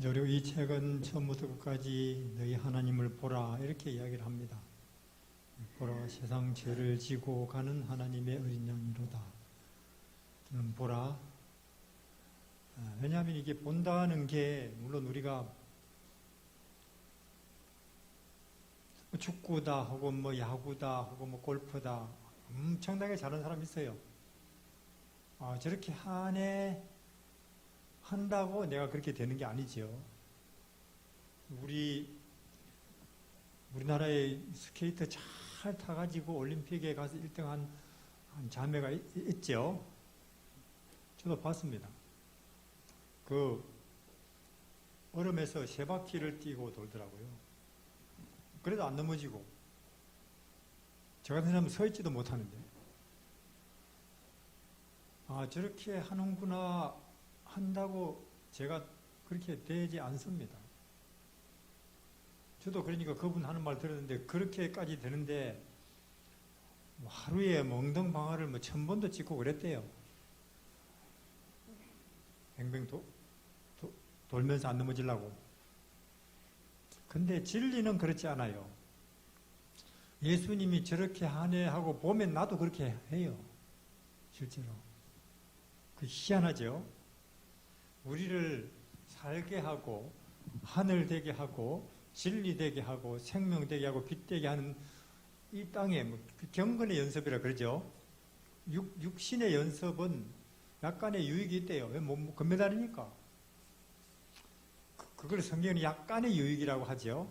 그리고 이 책은 처음부터 끝까지 너희 하나님을 보라 이렇게 이야기를 합니다. 보라 세상 죄를 지고 가는 하나님의 어린 양이로다. 보라. 왜냐하면 이게 본다는 게 물론 우리가 축구다 혹은 뭐 야구다 혹은 뭐 골프다 엄청나게 잘하는 사람 있어요. 저렇게 한다고 내가 그렇게 되는 게 아니죠. 우리나라에 스케이트 잘 타가지고 올림픽에 가서 1등한 자매가 있죠. 저도 봤습니다. 그 얼음에서 3바퀴를 뛰고 돌더라고요. 그래도 안 넘어지고 저 같은 사람은 서 있지도 못하는데 저렇게 하는구나 한다고 제가 그렇게 되지 않습니다. 저도 그러니까 그분 하는 말 들었는데 그렇게까지 되는데 하루에 멍덩방아를 1000번도 찍고 그랬대요. 뱅뱅 돌면서 안 넘어지려고. 근데 진리는 그렇지 않아요. 예수님이 저렇게 하네 하고 보면 나도 그렇게 해요. 실제로. 그 희한하죠? 우리를 살게 하고 하늘 되게 하고 진리 되게 하고 생명 되게 하고 빛 되게 하는 이 땅에 경건의 연습이라 그러죠. 육신의 연습은 약간의 유익이 있대요. 왜? 금메달이니까. 그걸 성경은 약간의 유익이라고 하죠.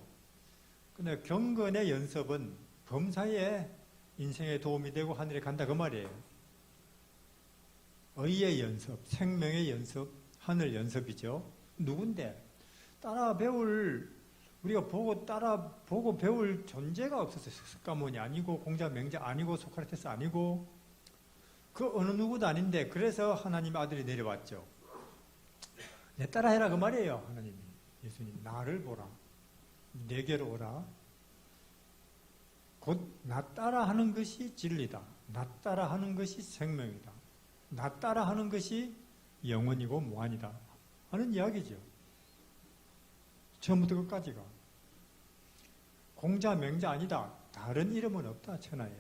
근데 경건의 연습은 범사에 인생에 도움이 되고 하늘에 간다 그 말이에요. 의의 연습, 생명의 연습, 하늘 연습이죠. 누군데? 우리가 보고 배울 존재가 없었어요. 스가모니 아니고 공자맹자 아니고 소크라테스 아니고 그 어느 누구도 아닌데 그래서 하나님의 아들이 내려왔죠. 내 따라해라 그 말이에요. 하나님이. 예수님 나를 보라. 내게로 오라. 곧 나 따라하는 것이 진리다. 나 따라하는 것이 생명이다. 나 따라하는 것이 영원이고 무한이다 하는 이야기죠. 처음부터 끝까지가. 공자 명자 아니다. 다른 이름은 없다 천하에.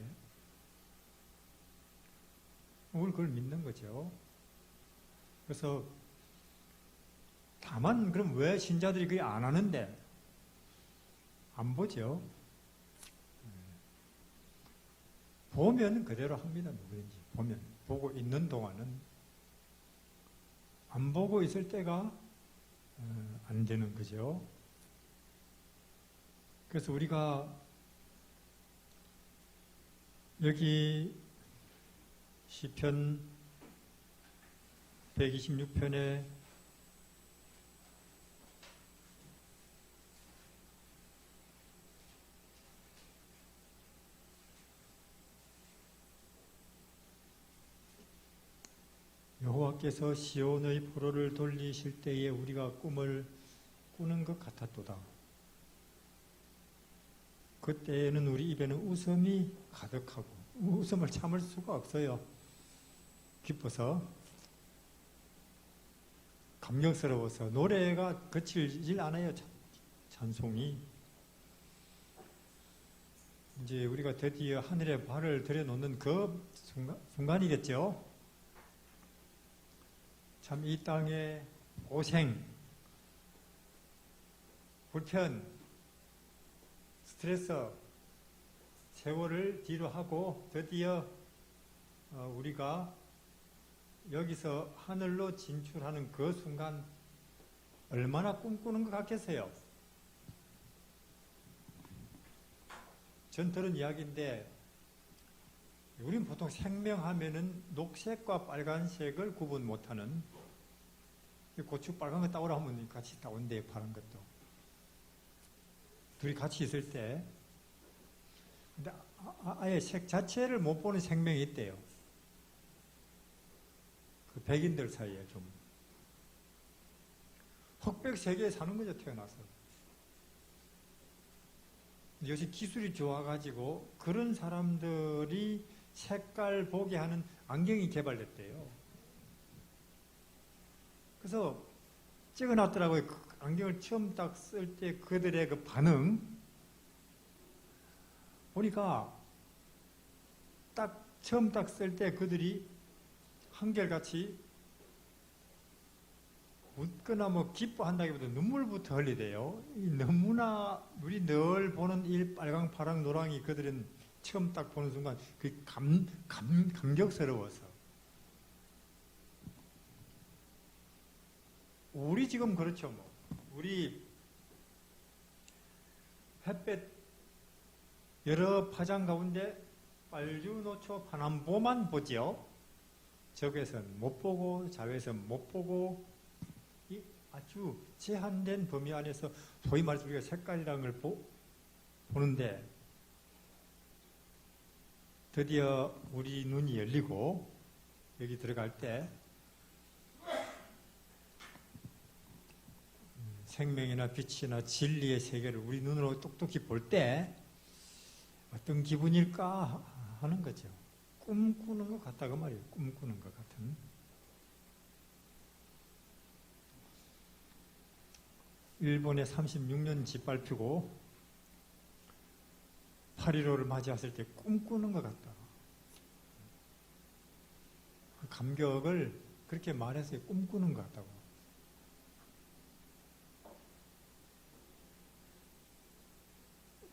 우리 그걸 믿는 거죠. 그래서 다만 그럼 왜 신자들이 그게 안 하는데? 안 보죠. 보면 그대로 합니다. 누구든지 보면. 보고 있는 동안은. 안 보고 있을 때가 안 되는 거죠. 그래서 우리가 여기 시편 126편에 여호와께서 시온의 포로를 돌리실 때에 우리가 꿈을 꾸는 것 같았도다. 그때에는 우리 입에는 웃음이 가득하고 웃음을 참을 수가 없어요. 기뻐서 감격스러워서 노래가 거칠질 않아요. 찬송이. 이제 우리가 드디어 하늘에 발을 들여놓는 그 순간이겠죠. 참 이 땅의 고생, 불편, 스트레스, 세월을 뒤로 하고 드디어 우리가 여기서 하늘로 진출하는 그 순간 얼마나 꿈꾸는 것 같겠어요? 전 들은 이야기인데 우리는 보통 생명하면은 녹색과 빨간색을 구분 못하는 고추 빨간 거 따오라 하면 같이 따온대요. 파란 것도. 둘이 같이 있을 때 근데 아예 색 자체를 못 보는 생명이 있대요. 그 백인들 사이에 좀 흑백 세계에 사는 거죠. 태어나서. 요새 기술이 좋아가지고 그런 사람들이 색깔 보게 하는 안경이 개발됐대요. 그래서 찍어놨더라고요. 안경을 처음 딱 쓸 때 그들의 그 반응 보니까 딱 처음 딱 쓸 때 그들이 한결같이 웃거나 뭐 기뻐한다기보다 눈물부터 흘리대요. 너무나 우리 늘 보는 이 빨강, 파랑, 노랑이 그들은 처음 딱 보는 순간 그 감격스러워서. 우리 지금 그렇죠. 뭐. 우리 햇볕 여러 파장 가운데 빨주노초 파남보만 보지요. 적외선 못 보고 자외선 못 보고 이 아주 제한된 범위 안에서 소위 말해서 우리가 색깔이라는 걸 보는데 드디어 우리 눈이 열리고 여기 들어갈 때 생명이나 빛이나 진리의 세계를 우리 눈으로 똑똑히 볼 때 어떤 기분일까 하는 거죠. 꿈꾸는 것 같다고 말이에요. 꿈꾸는 것 같은. 일본의 36년 짓밟히고 8.15를 맞이했을 때 꿈꾸는 것 같다. 그 감격을 그렇게 말해서 꿈꾸는 것 같다고.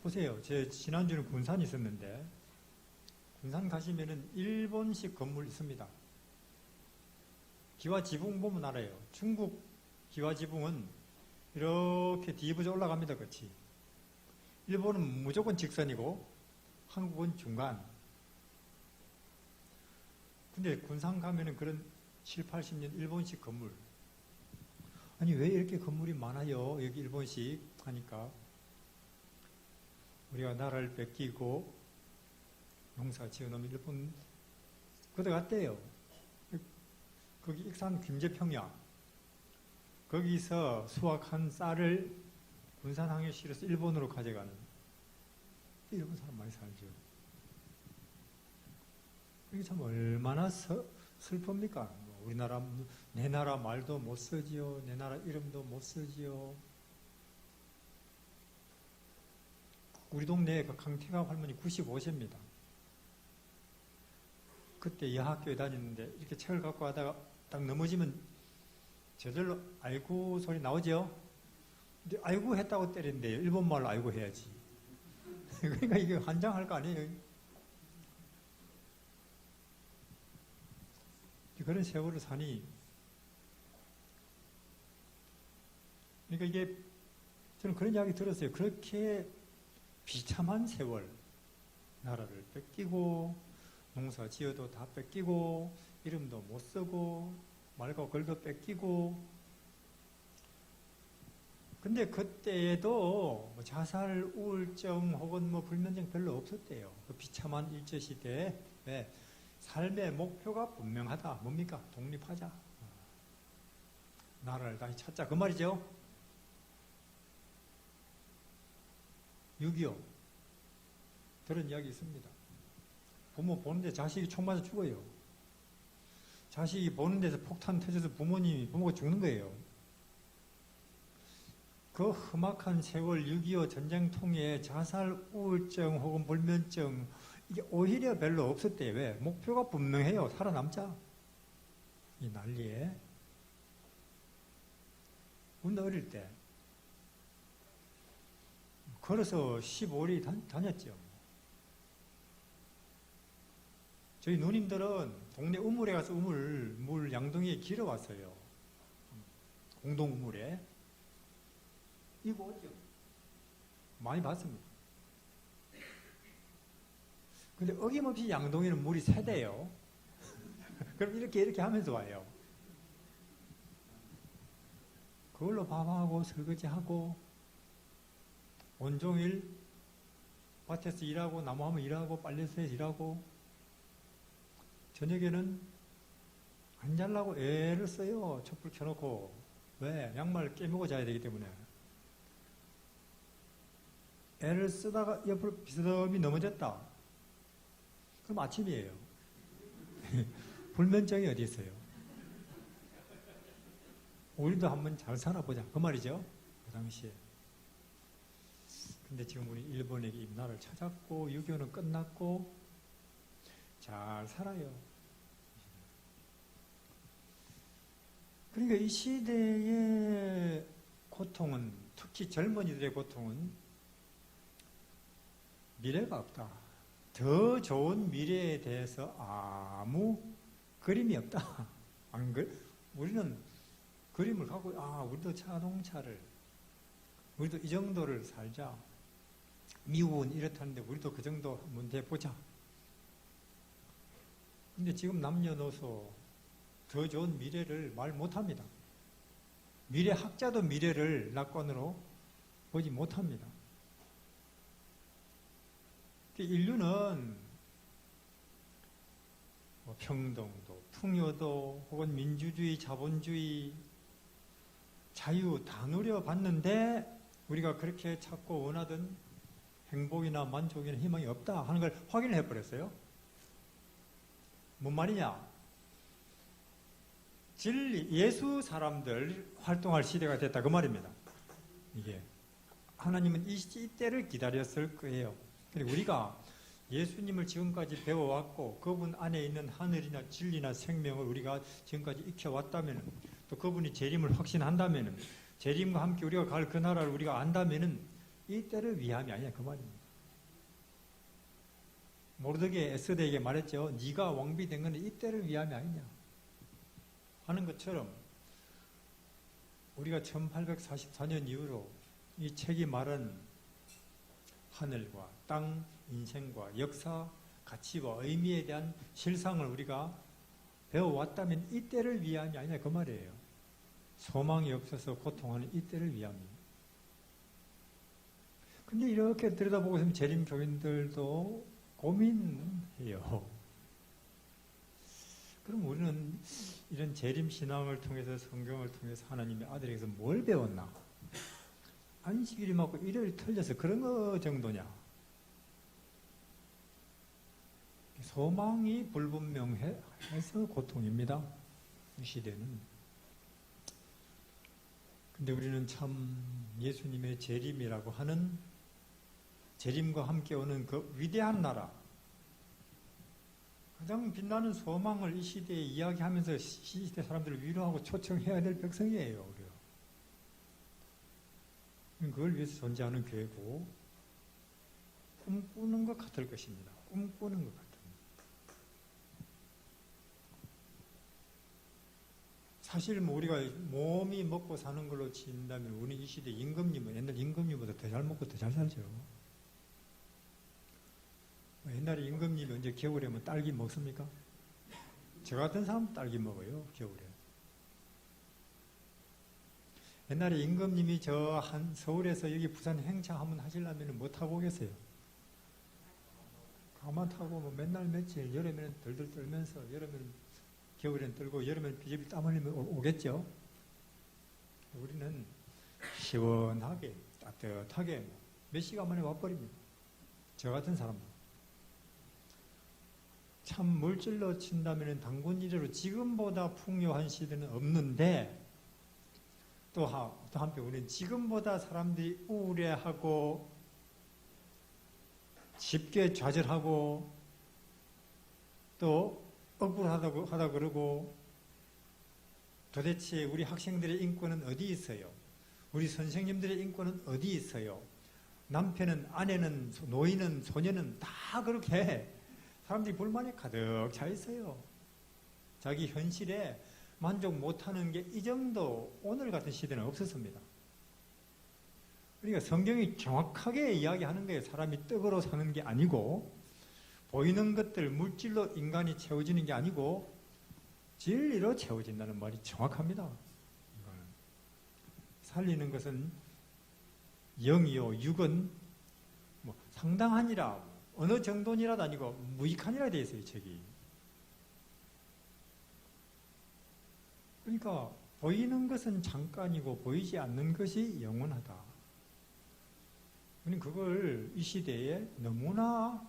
보세요. 제 지난주는 군산에 있었는데 군산 가시면은 일본식 건물 있습니다. 기와 지붕 보면 알아요. 중국 기와 지붕은 이렇게 뒤부져 올라갑니다. 그렇지? 일본은 무조건 직선이고 한국은 중간. 근데 군산 가면은 그런 7, 80년 일본식 건물. 아니 왜 이렇게 건물이 많아요? 여기 일본식 하니까 우리가 나라를 뺏기고 농사 지어놓으면 일본 걷어갔대요. 거기 익산 김제평야 거기서 수확한 쌀을 군산항에 실어서 일본으로 가져가는 일본 사람 많이 살죠. 이게 참 얼마나 슬픕니까? 우리나라 내 나라 말도 못 쓰지요. 내 나라 이름도 못 쓰지요. 우리 동네에 그 강태갑 할머니 95세입니다. 그때 여학교에 다녔는데 이렇게 책을 갖고 가다가 딱 넘어지면 저절로 아이고 소리 나오죠? 근데 아이고 했다고 때린대요. 일본말로 아이고 해야지. 그러니까 이게 환장할 거 아니에요. 그런 세월을 사니 그러니까 이게 저는 그런 이야기 들었어요. 그렇게 비참한 세월 나라를 뺏기고 농사 지어도 다 뺏기고 이름도 못 쓰고 말과 글도 뺏기고 근데 그때에도 뭐 자살, 우울증 혹은 뭐 불면증 별로 없었대요. 그 비참한 일제시대에 왜? 삶의 목표가 분명하다. 뭡니까? 독립하자. 나라를 다시 찾자. 그 말이죠. 6.25 들은 이야기 있습니다. 부모 보는데 자식이 총 맞아 죽어요. 자식이 보는 데서 폭탄 터져서 부모가 죽는 거예요. 그 험악한 세월 6.25 전쟁통에 자살, 우울증 혹은 불면증 이게 오히려 별로 없었대요. 왜? 목표가 분명해요. 살아남자. 이 난리에. 우리 어릴 때 걸어서 15리 다녔죠. 저희 누님들은 동네 우물에 가서 물 양동이에 길어왔어요. 공동 우물에. 이거 어디요? 많이 봤습니다. 근데 어김없이 양동이는 물이 세대요. 그럼 이렇게 하면서 와요. 그걸로 밥하고 설거지하고 온종일 밭에서 일하고 나무하면 일하고 빨래터에서 일하고 저녁에는 안 자려고 애를 써요. 촛불 켜놓고. 왜? 양말 깨매고 자야 되기 때문에. 애를 쓰다가 옆으로 비스듬히 넘어졌다. 그럼 아침이에요. 불면증이 어디 있어요? 우리도 한번 잘 살아보자. 그 말이죠. 당시에. 근데 지금 우리 일본에게 이 나라를 찾았고 6.25는 끝났고 잘 살아요. 그러니까 이 시대의 고통은, 특히 젊은이들의 고통은 미래가 없다. 더 좋은 미래에 대해서 아무 그림이 없다. 안 그래? 우리는 그림을 갖고, 우리도 자동차를, 우리도 이 정도를 살자. 미국은 이렇다는데 우리도 그 정도 문제 보자. 근데 지금 남녀노소 더 좋은 미래를 말 못합니다. 미래학자도 미래를 낙관으로 보지 못합니다. 인류는 평등도, 풍요도, 혹은 민주주의, 자본주의, 자유 다 누려봤는데 우리가 그렇게 찾고 원하던 행복이나 만족이나 희망이 없다 하는 걸 확인을 해버렸어요. 뭔 말이냐? 진리, 예수 사람들 활동할 시대가 됐다 그 말입니다. 이게 하나님은 이 때를 기다렸을 거예요. 근데 우리가 예수님을 지금까지 배워왔고 그분 안에 있는 하늘이나 진리나 생명을 우리가 지금까지 익혀왔다면, 또 그분이 재림을 확신한다면, 재림과 함께 우리가 갈 그 나라를 우리가 안다면 이 때를 위함이 아니냐 그 말입니다. 모르드게 에스더에게 말했죠. 네가 왕비된 건 이 때를 위함이 아니냐 하는 것처럼, 우리가 1844년 이후로 이 책이 말한 하늘과 땅, 인생과 역사, 가치와 의미에 대한 실상을 우리가 배워왔다면 이 때를 위함이 아니냐 그 말이에요. 소망이 없어서 고통하는 이 때를 위함입니다. 근데 이렇게 들여다보고 있으면 재림 교인들도 고민해요. 그럼 우리는 이런 재림 신앙을 통해서, 성경을 통해서 하나님의 아들에게서 뭘 배웠나? 안식일이 맞고 일요일 틀려서 그런 거 정도냐? 소망이 불분명해서 고통입니다. 이 시대는. 근데 우리는 참 예수님의 재림이라고 하는, 재림과 함께 오는 그 위대한 나라, 가장 빛나는 소망을 이 시대에 이야기하면서 시대 사람들을 위로하고 초청해야 될 백성이에요. 우리가. 그걸 위해서 존재하는 교회고, 꿈꾸는 것 같을 것입니다. 꿈꾸는 것 같은. 사실 우리가 몸이 먹고 사는 걸로 친다면 우리 이 시대 임금님은 옛날 임금님보다 더 잘 먹고 더 잘 살죠. 옛날에 임금님이 언제 겨울에 딸기 먹습니까? 저 같은 사람 딸기 먹어요, 겨울에. 옛날에 임금님이 서울에서 여기 부산 행차 한번 하시려면 뭐 타고 오겠어요? 가만 타고 맨날 며칠, 여름에는 덜덜 떨면서, 여름에는 겨울에는 떨고, 여름에는 비질비질 땀 흘리면 오겠죠? 우리는 시원하게, 따뜻하게 몇 시간 만에 와버립니다. 저 같은 사람들. 참 물질로 친다면 단군 이래로 지금보다 풍요한 시대는 없는데, 또 한편 우리는 지금보다 사람들이 우울해하고 쉽게 좌절하고 또 억울하다 그러고, 도대체 우리 학생들의 인권은 어디 있어요? 우리 선생님들의 인권은 어디 있어요? 남편은, 아내는, 노인은, 소년은 다 그렇게 사람들이 불만이 가득 차 있어요. 자기 현실에 만족 못하는 게 이 정도 오늘 같은 시대는 없었습니다. 그러니까 성경이 정확하게 이야기하는 거예요. 사람이 떡으로 사는 게 아니고, 보이는 것들, 물질로 인간이 채워지는 게 아니고 진리로 채워진다는 말이 정확합니다. 이거는. 살리는 것은 영이요, 육은 상당하니라, 어느 정도니라도 아니고 무익하니라 되어 있어요, 책이. 그러니까 보이는 것은 잠깐이고 보이지 않는 것이 영원하다. 우리는 그걸 이 시대에 너무나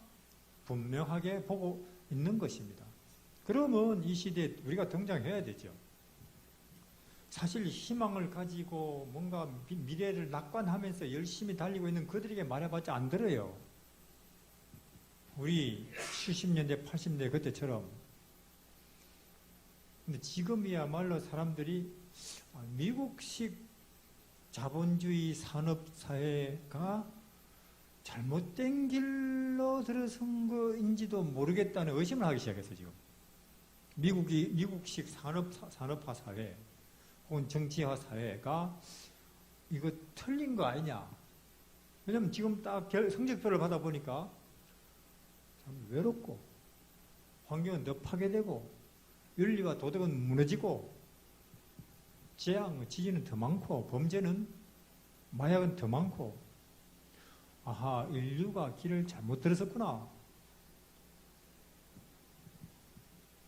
분명하게 보고 있는 것입니다. 그러면 이 시대에 우리가 등장해야 되죠. 사실 희망을 가지고 뭔가 미래를 낙관하면서 열심히 달리고 있는 그들에게 말해봤자 안 들어요. 우리 70년대, 80년대 그때처럼. 근데 지금이야말로 사람들이 미국식 자본주의 산업사회가 잘못된 길로 들어선 거인지도 모르겠다는 의심을 하기 시작했어요, 지금. 미국식 산업화 사회, 혹은 정치화 사회가 이거 틀린 거 아니냐. 왜냐면 지금 딱 성적표를 받아보니까 참 외롭고, 환경은 더 파괴되고, 윤리와 도덕은 무너지고, 재앙, 지진은 더 많고, 범죄는, 마약은 더 많고, 아하, 인류가 길을 잘못 들었었구나.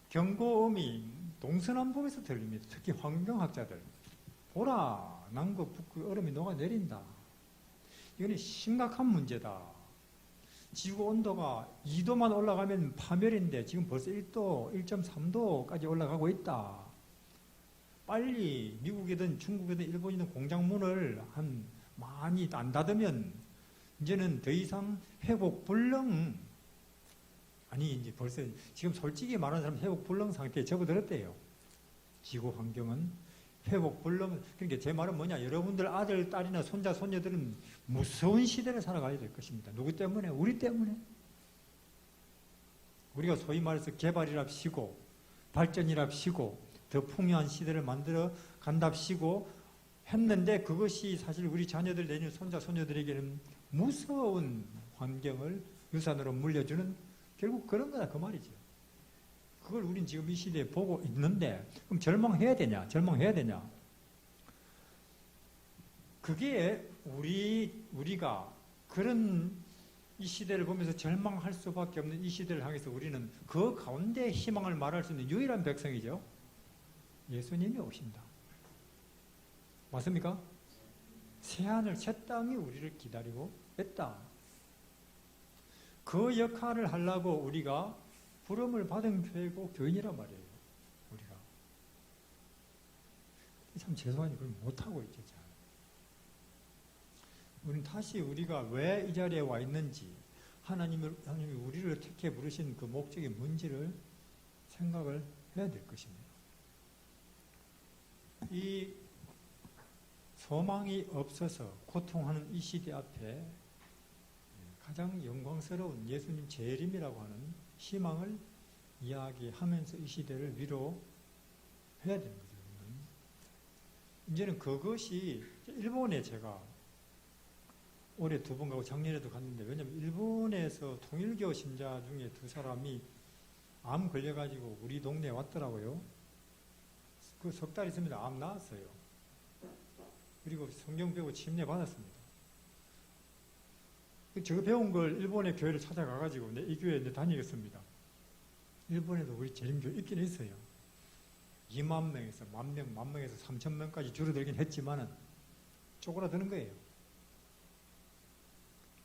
경고음이 동서남북에서 들립니다. 특히 환경학자들. 보라, 남극, 북극 얼음이 녹아내린다. 이거는 심각한 문제다. 지구 온도가 2도만 올라가면 파멸인데 지금 벌써 1도, 1.3도까지 올라가고 있다. 빨리 미국이든 중국이든 일본이든 공장문을 많이 안 닫으면 이제는 더 이상 회복 불능, 아니 이제 벌써 지금 솔직히 말하는 사람 회복 불능 상태에 접어들었대요. 지구 환경은 회복 불능. 그러니까 제 말은 뭐냐, 여러분들 아들, 딸이나 손자, 손녀들은 무서운 시대를 살아가야 될 것입니다. 누구 때문에? 우리 때문에. 우리가 소위 말해서 개발이랍시고 발전이랍시고 더 풍요한 시대를 만들어 간답시고 했는데, 그것이 사실 우리 자녀들, 내년 손자, 손녀들에게는 무서운 환경을 유산으로 물려주는, 결국 그런 거다 그 말이죠. 그걸 우린 지금 이 시대에 보고 있는데, 그럼 절망해야 되냐? 절망해야 되냐? 그게 우리가 그런 이 시대를 보면서 절망할 수밖에 없는 이 시대를 향해서 우리는 그 가운데 희망을 말할 수 있는 유일한 백성이죠. 예수님이 오신다. 맞습니까? 새하늘, 새 땅이 우리를 기다리고 있다. 그 역할을 하려고 우리가 부름을 받은 교회고 교인이란 말이에요. 우리가. 참 죄송하니 그걸 못하고 있죠. 잘. 우리는 다시 우리가 왜 이 자리에 와 있는지, 하나님이 우리를 택해 부르신 그 목적이 뭔지를 생각을 해야 될 것입니다. 이 소망이 없어서 고통하는 이 시대 앞에 가장 영광스러운 예수님 재림이라고 하는 희망을 이야기하면서 이 시대를 위로해야 되는 거죠. 이제는 그것이, 일본에 제가 올해 2번 가고 작년에도 갔는데, 왜냐면 일본에서 통일교 신자 중에 2사람이 암 걸려가지고 우리 동네에 왔더라고요. 그 석 달 있습니다. 암 나았어요. 그리고 성경 배우고 침례 받았습니다. 제가 배운 걸 일본의 교회를 찾아가가지고 이 교회에 다니겠습니다. 일본에도 우리 재림교회 있긴 있어요. 2만 명에서 1만 명에서 3천 명까지 줄어들긴 했지만은 쪼그라드는 거예요.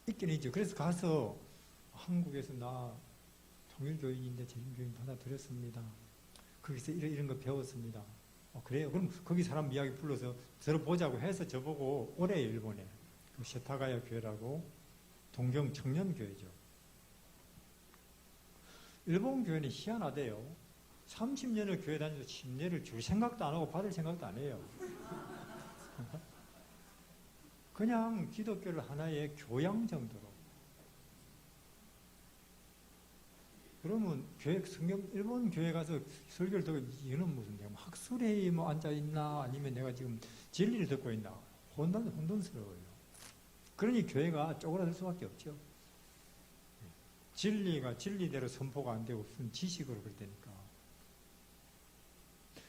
있긴 있죠. 그래서 가서 한국에서 나 통일교인인데 재림교인 받아들였습니다. 거기서 이런 거 배웠습니다. 그래요? 그럼 거기 사람 이야기 불러서 들어보자고 해서 저보고 오래요, 일본에. 그 세타가야 교회라고 동경 청년교회죠. 일본 교회는 희한하대요. 30년을 교회 다니면서 침례를 줄 생각도 안 하고 받을 생각도 안 해요. 그냥 기독교를 하나의 교양 정도로. 그러면 일본 교회 가서 설교를 듣고, 이거는 무슨 내가 학술회의 앉아있나, 아니면 내가 지금 진리를 듣고 있나, 혼돈스러워요. 그러니 교회가 쪼그라들 수밖에 없죠. 진리가 진리대로 선포가 안 되고 무슨 지식으로 그럴 테니까.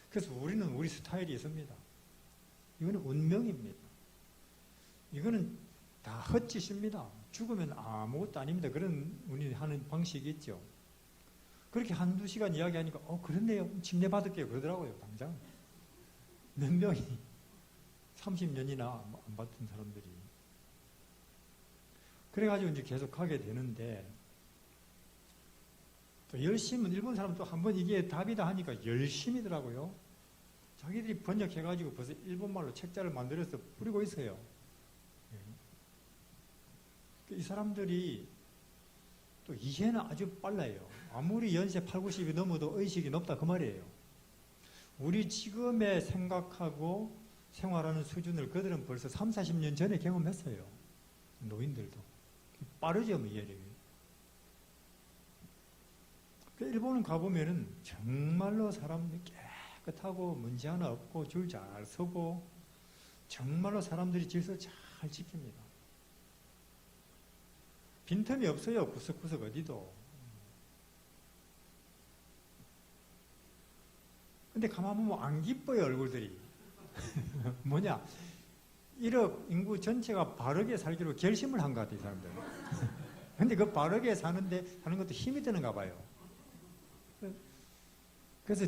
그래서 우리는 우리 스타일이 있습니다. 이거는 운명입니다. 이거는 다 헛짓입니다. 죽으면 아무것도 아닙니다. 그런 우리 하는 방식이 있죠. 그렇게 한두 시간 이야기하니까 그렇네요. 침례 받을게요. 그러더라고요. 당장. 몇 명이 30년이나 안 받던 사람들이. 그래가지고 이제 계속 하게 되는데, 또 열심은 일본 사람은 또 한번 이게 답이다 하니까 열심이더라고요. 자기들이 번역해가지고 벌써 일본말로 책자를 만들어서 뿌리고 있어요. 이 사람들이 또 이해는 아주 빨라요. 아무리 연세 8, 90이 넘어도 의식이 높다 그 말이에요. 우리 지금의 생각하고 생활하는 수준을 그들은 벌써 3, 40년 전에 경험했어요. 노인들도. 빠르죠, 이해력이. 일본은 가보면은 정말로 사람들이 깨끗하고 먼지 하나 없고 줄 잘 서고 정말로 사람들이 질서 잘 지킵니다. 빈틈이 없어요. 구석구석 어디도. 근데 가만 보면 안 기뻐요, 얼굴들이. 뭐냐? 1억 인구 전체가 바르게 살기로 결심을 한 것 같아요, 이 사람들. 근데 그 바르게 사는 것도 힘이 드는가 봐요. 그래서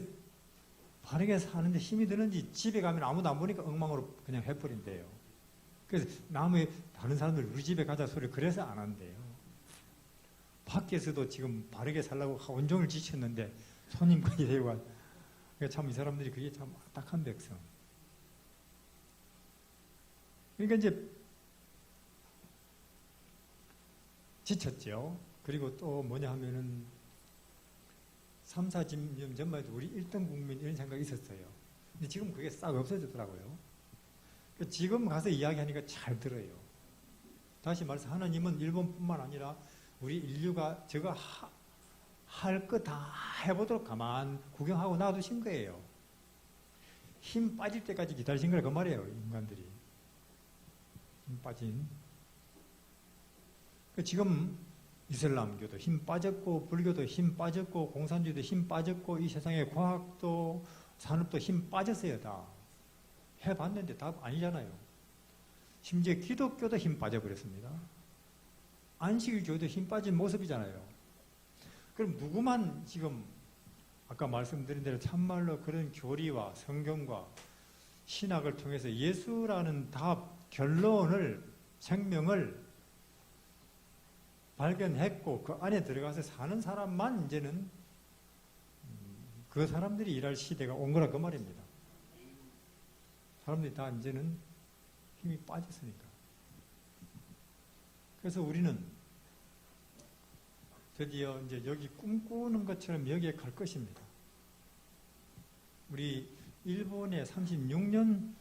바르게 사는데 힘이 드는지 집에 가면 아무도 안 보니까 엉망으로 그냥 해버린대요. 그래서 다른 사람들 우리 집에 가자 소리 그래서 안 한대요. 밖에서도 지금 바르게 살라고 온종일 지쳤는데 손님까지 데리고 와. 참 이 사람들이 그게 참 딱한 백성. 그러니까 이제 지쳤죠. 그리고 또 뭐냐 하면은 3, 40년 전만 해도 우리 1등 국민 이런 생각이 있었어요. 근데 지금 그게 싹 없어졌더라고요. 그러니까 지금 가서 이야기하니까 잘 들어요. 다시 말해서 하나님은 일본뿐만 아니라 우리 인류가 저거 할 거 다 해보도록 가만 구경하고 놔두신 거예요. 힘 빠질 때까지 기다리신 거라 그 말이에요. 인간들이. 힘 빠진. 지금 이슬람교도 힘 빠졌고 불교도 힘 빠졌고 공산주의도 힘 빠졌고 이 세상의 과학도 산업도 힘 빠졌어요. 다. 해봤는데 답 아니잖아요. 심지어 기독교도 힘 빠져버렸습니다. 안식일교도 힘 빠진 모습이잖아요. 그럼 누구만 지금 아까 말씀드린 대로 참말로 그런 교리와 성경과 신학을 통해서 예수라는 답, 결론을, 생명을 발견했고 그 안에 들어가서 사는 사람만 이제는 그 사람들이 일할 시대가 온 거라 그 말입니다. 사람들이 다 이제는 힘이 빠졌으니까. 그래서 우리는 드디어 이제 여기 꿈꾸는 것처럼 여기에 갈 것입니다. 우리 일본에 36년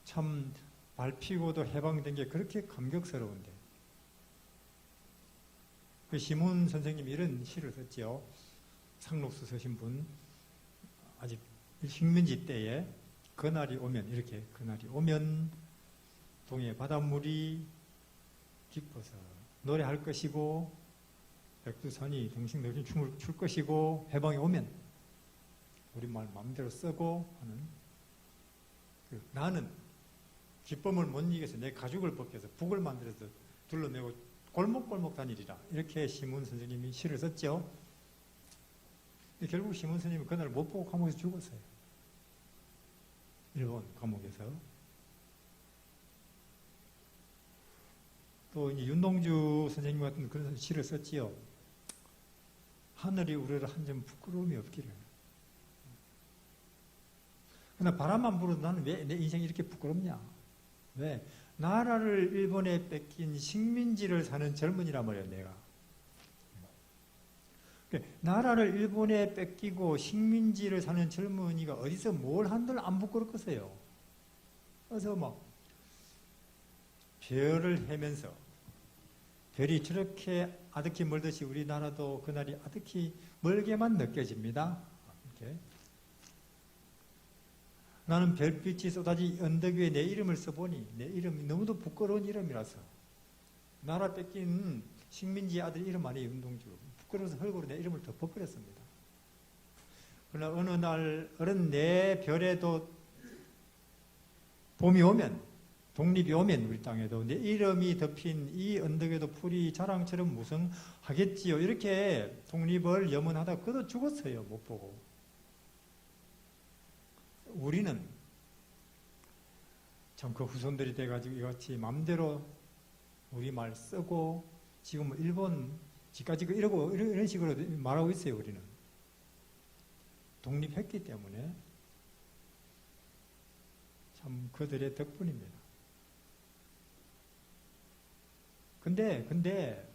참 밟히고도 해방된 게 그렇게 감격스러운데. 그 시문 선생님이 이런 시를 썼지요. 상록수 쓰신 분, 아직 식민지 때에 그날이 오면, 이렇게 그날이 오면 동해 바닷물이 깊어서 노래할 것이고 백두산이 동싱동싱 춤을 출 것이고 해방이 오면 우리말 마음대로 쓰고 하는 나는 기쁨을 못 이겨서 내 가죽을 벗겨서 북을 만들어서 둘러내고 골목골목 다니리라 이렇게 시문 선생님이 시를 썼죠. 근데 결국 시문 선생님은 그날 못 보고 감옥에서 죽었어요. 일본 감옥에서. 또 이제 윤동주 선생님 같은 그런 시를 썼지요. 하늘이 우리를 한 점 부끄러움이 없기를. 그러나 바람만 불어도 나는 왜 내 인생이 이렇게 부끄럽냐? 왜? 나라를 일본에 뺏긴 식민지를 사는 젊은이란 말이에요, 내가. 나라를 일본에 뺏기고 식민지를 사는 젊은이가 어디서 뭘 한들 안 부끄럽겠어요. 그래서 막 별을 헤면서 별이 저렇게 아득히 멀듯이 우리나라도 그날이 아득히 멀게만 느껴집니다. 이렇게. 나는 별빛이 쏟아진 언덕 위에 내 이름을 써보니 내 이름이 너무도 부끄러운 이름이라서 나라 뺏긴 식민지 아들 이름 아니에요. 윤동주. 부끄러워서 헐고로 내 이름을 덮어버렸습니다. 그러나 어느 날 어른 내 별에도 봄이 오면 독립이 오면 우리 땅에도 내 이름이 덮인 이 언덕에도 풀이 자랑처럼 무성하겠지요. 이렇게 독립을 염원하다 그도 죽었어요. 못 보고. 우리는 참 그 후손들이 돼가지고 이같이 마음대로 우리말 쓰고 지금 일본 지까지 이런 식으로 말하고 있어요. 우리는 독립했기 때문에. 참 그들의 덕분입니다. 근데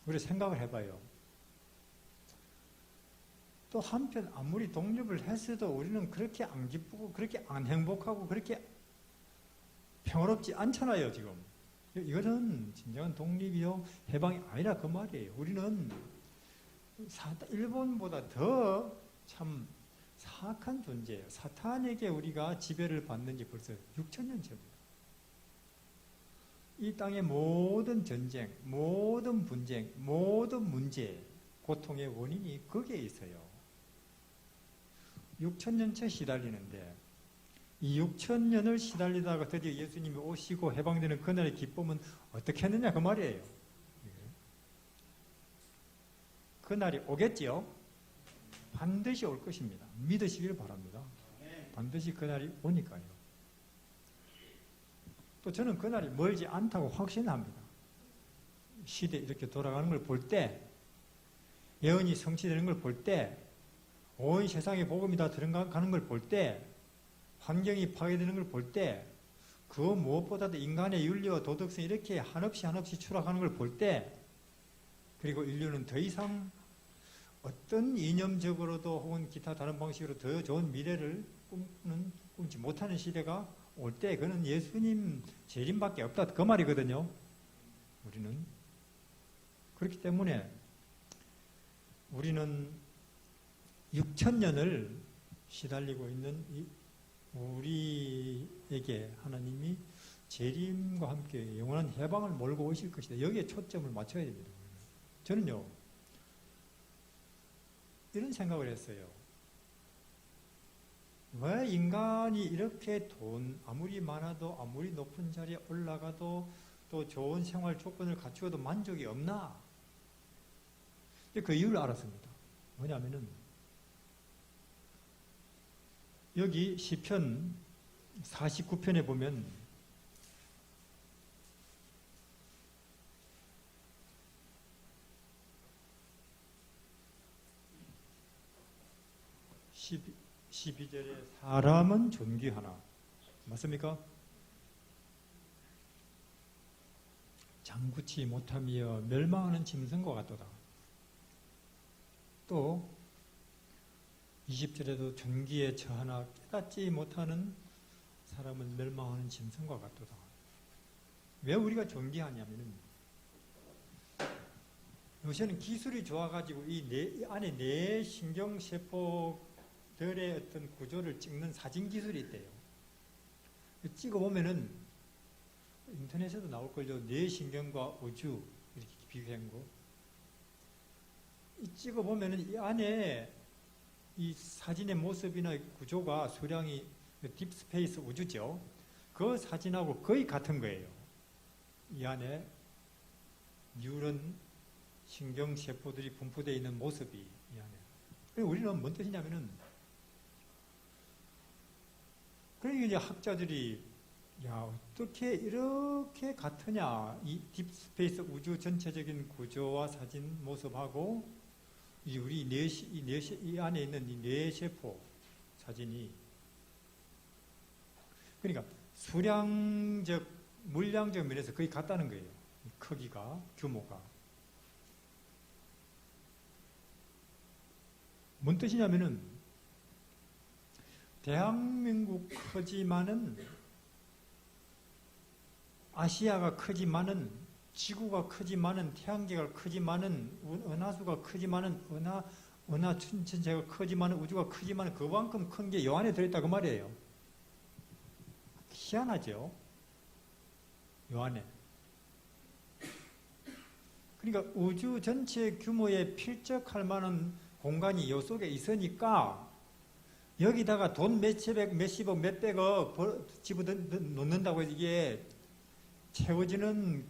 우리 생각을 해봐요. 또 한편 아무리 독립을 했어도 우리는 그렇게 안 기쁘고 그렇게 안 행복하고 그렇게 평화롭지 않잖아요, 지금. 이거는 진정한 독립이요 해방이 아니라 그 말이에요. 우리는 일본보다 더 참 사악한 존재예요. 사탄에게 우리가 지배를 받는 지 벌써 6천년 전입니다. 이 땅의 모든 전쟁, 모든 분쟁, 모든 문제, 고통의 원인이 거기에 있어요. 6천년째 시달리는데 이 6천년을 시달리다가 드디어 예수님이 오시고 해방되는 그날의 기쁨은 어떻게 했느냐 그 말이에요. 그날이 오겠지요? 반드시 올 것입니다. 믿으시길 바랍니다. 반드시 그날이 오니까요. 또 저는 그날이 멀지 않다고 확신합니다. 시대 이렇게 돌아가는 걸 볼 때, 예언이 성취되는 걸 볼 때, 온 세상에 복음이 다 들어가는 걸 볼 때, 환경이 파괴되는 걸 볼 때, 그 무엇보다도 인간의 윤리와 도덕성이 이렇게 한없이 추락하는 걸 볼 때, 그리고 인류는 더 이상 어떤 이념적으로도 혹은 기타 다른 방식으로 더 좋은 미래를 꿈지 못하는 시대가 올 때 그는 예수님 재림밖에 없다 그 말이거든요. 우리는 그렇기 때문에 우리는 6천년을 시달리고 있는 우리에게 하나님이 재림과 함께 영원한 해방을 몰고 오실 것이다. 여기에 초점을 맞춰야 됩니다. 저는요 이런 생각을 했어요. 왜 인간이 이렇게 돈 아무리 많아도 아무리 높은 자리에 올라가도 또 좋은 생활 조건을 갖추어도 만족이 없나? 그 이유를 알았습니다. 뭐냐면은 여기 시편 49편에 보면 시 12절에 사람은 존귀하나 맞습니까? 장구치 못하며 멸망하는 짐승과 같도다. 또 20절에도 존귀에 처하나 깨닫지 못하는 사람은 멸망하는 짐승과 같도다. 왜 우리가 존귀하냐면은 요새는 기술이 좋아가지고 이 안에 뇌 신경세포들의 어떤 구조를 찍는 사진 기술이 있대요. 찍어보면은 인터넷에도 나올걸요. 뇌신경과 우주 이렇게 비교한 거. 찍어보면은 이 안에 이 사진의 모습이나 구조가 수량이 딥스페이스 우주죠. 그 사진하고 거의 같은 거예요. 이 안에 뉴런 신경세포들이 분포되어 있는 모습이 이 안에. 우리는 뭔 뜻이냐면은 그러니까 이제 학자들이 야 어떻게 이렇게 같으냐 이 딥스페이스 우주 전체적인 구조와 사진 모습하고 우리 이 안에 있는 이 뇌세포 사진이 그러니까 수량적 물량적 면에서 거의 같다는 거예요. 크기가 규모가 뭔 뜻이냐면은 대한민국 크지만은 아시아가 크지만은 지구가 크지만은 태양계가 크지만은 은하수가 크지만은 은하 전체가 크지만은 우주가 크지만은 그만큼 큰 게 요 안에 들어있다 그 말이에요. 희한하죠? 요 안에. 그러니까 우주 전체 규모에 필적할 만한 공간이 요 속에 있으니까 여기다가 돈 몇십억, 몇백억 집어넣는다고 해서 이게 채워지는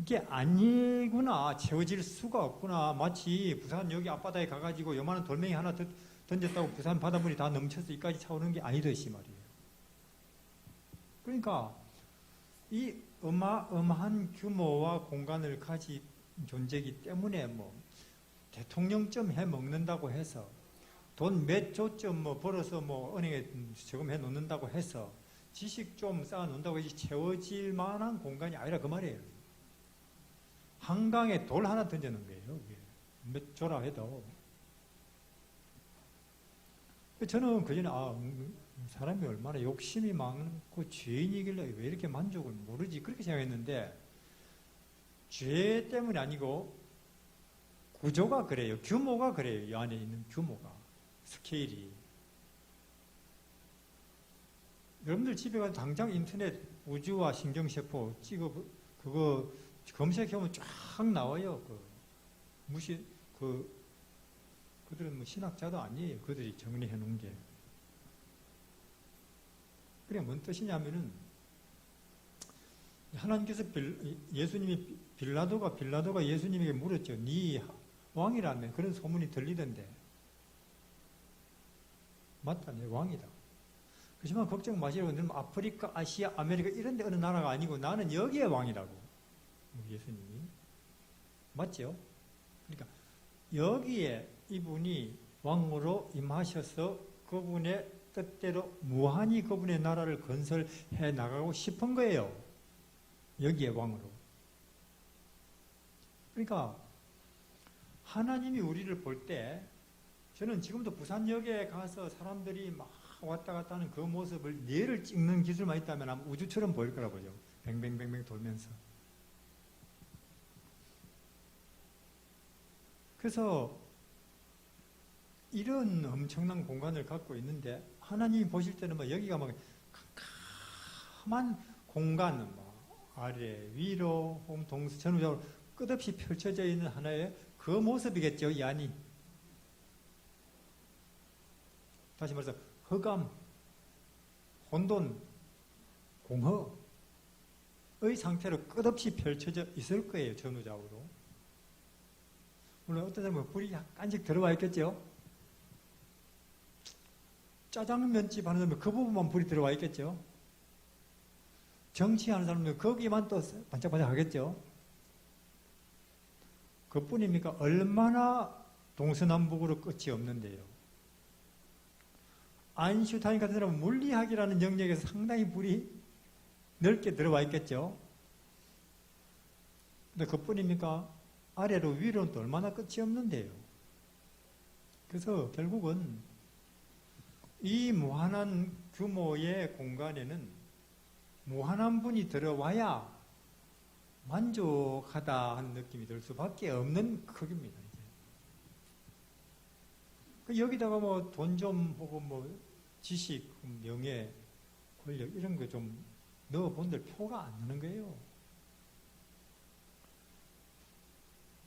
게 아니구나. 채워질 수가 없구나. 마치 부산 여기 앞바다에 가가지고 요만한 돌멩이 하나 던졌다고 부산 바닷물이 다 넘쳐서 이까지 차오르는 게 아니듯이 말이에요. 그러니까 이 어마어마한 규모와 공간을 가진 존재이기 때문에 뭐 대통령쯤 해 먹는다고 해서 돈 몇 조쯤 뭐 벌어서 뭐 은행에 저금 해 놓는다고 해서 지식 좀 쌓아놓는다고 이제 채워질 만한 공간이 아니라 그 말이에요. 한강에 돌 하나 던져놓은 거예요. 몇 조라 해도. 저는 그전에 사람이 얼마나 욕심이 많고 죄인이길래 왜 이렇게 만족을 모르지 그렇게 생각했는데 죄 때문이 아니고 구조가 그래요. 규모가 그래요. 이 안에 있는 규모가. 스케일이. 여러분들 집에 가서 당장 인터넷 우주와 신경세포 찍어 그거 검색해보면 쫙 나와요. 그들은 뭐 신학자도 아니에요. 그들이 정리해 놓은 게. 그래, 뭔 뜻이냐면은, 하나님께서 예수님이 빌라도가 예수님에게 물었죠. 네 왕이라며. 그런 소문이 들리던데. 맞다, 내 왕이다. 그렇지만 걱정 마시라고. 너는 아프리카, 아시아, 아메리카 이런 데 어느 나라가 아니고 나는 여기에 왕이라고. 예수님이. 맞죠? 그러니까 여기에 이분이 왕으로 임하셔서 그분의 뜻대로 무한히 그분의 나라를 건설해 나가고 싶은 거예요. 여기에 왕으로. 그러니까 하나님이 우리를 볼 때 저는 지금도 부산역에 가서 사람들이 막 왔다 갔다 하는 그 모습을 뇌를 찍는 기술만 있다면 아마 우주처럼 보일 거라 보죠. 뱅뱅뱅뱅 돌면서. 그래서 이런 엄청난 공간을 갖고 있는데 하나님이 보실 때는 뭐 여기가 막 캄캄한 공간, 아래, 위로, 동서, 전후적으로 끝없이 펼쳐져 있는 하나의 그 모습이겠죠, 이 안이. 다시 말해서 흑암, 혼돈, 공허의 상태로 끝없이 펼쳐져 있을 거예요, 전후좌우로. 물론 어떤 사람은 불이 약간씩 들어와 있겠죠. 짜장면집 하는 사람은 그 부분만 불이 들어와 있겠죠. 정치하는 사람은 거기만 또 반짝반짝 하겠죠. 그뿐입니까? 얼마나 동서남북으로 끝이 없는데요. 아인슈타인 같은 사람은 물리학이라는 영역에서 상당히 불이 넓게 들어와 있겠죠. 근데 그뿐입니까? 아래로 위로는 또 얼마나 끝이 없는데요. 그래서 결국은 이 무한한 규모의 공간에는 무한한 분이 들어와야 만족하다 하는 느낌이 들 수밖에 없는 크기입니다. 이제. 여기다가 뭐 돈 좀 혹은 뭐 지식, 명예, 권력 이런 거 좀 넣어본들 표가 안 나는 거예요.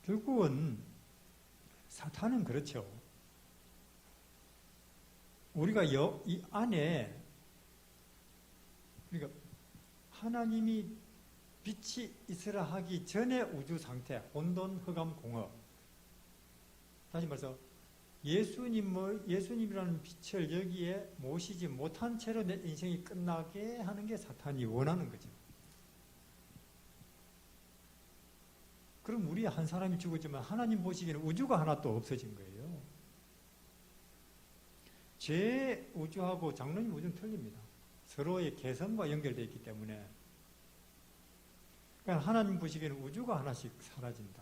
결국은 사탄은 그렇죠. 우리가 이 안에 그러니까 하나님이 빛이 있으라 하기 전에 우주 상태, 혼돈, 흑암, 공허. 다시 말해서 예수님이라는 빛을 여기에 모시지 못한 채로 내 인생이 끝나게 하는 게 사탄이 원하는 거죠. 그럼 우리 한 사람이 죽었지만 하나님 보시기에는 우주가 하나 또 없어진 거예요. 제 우주하고 장로님 우주는 틀립니다. 서로의 개성과 연결되어 있기 때문에. 그러니까 하나님 보시기에는 우주가 하나씩 사라진다.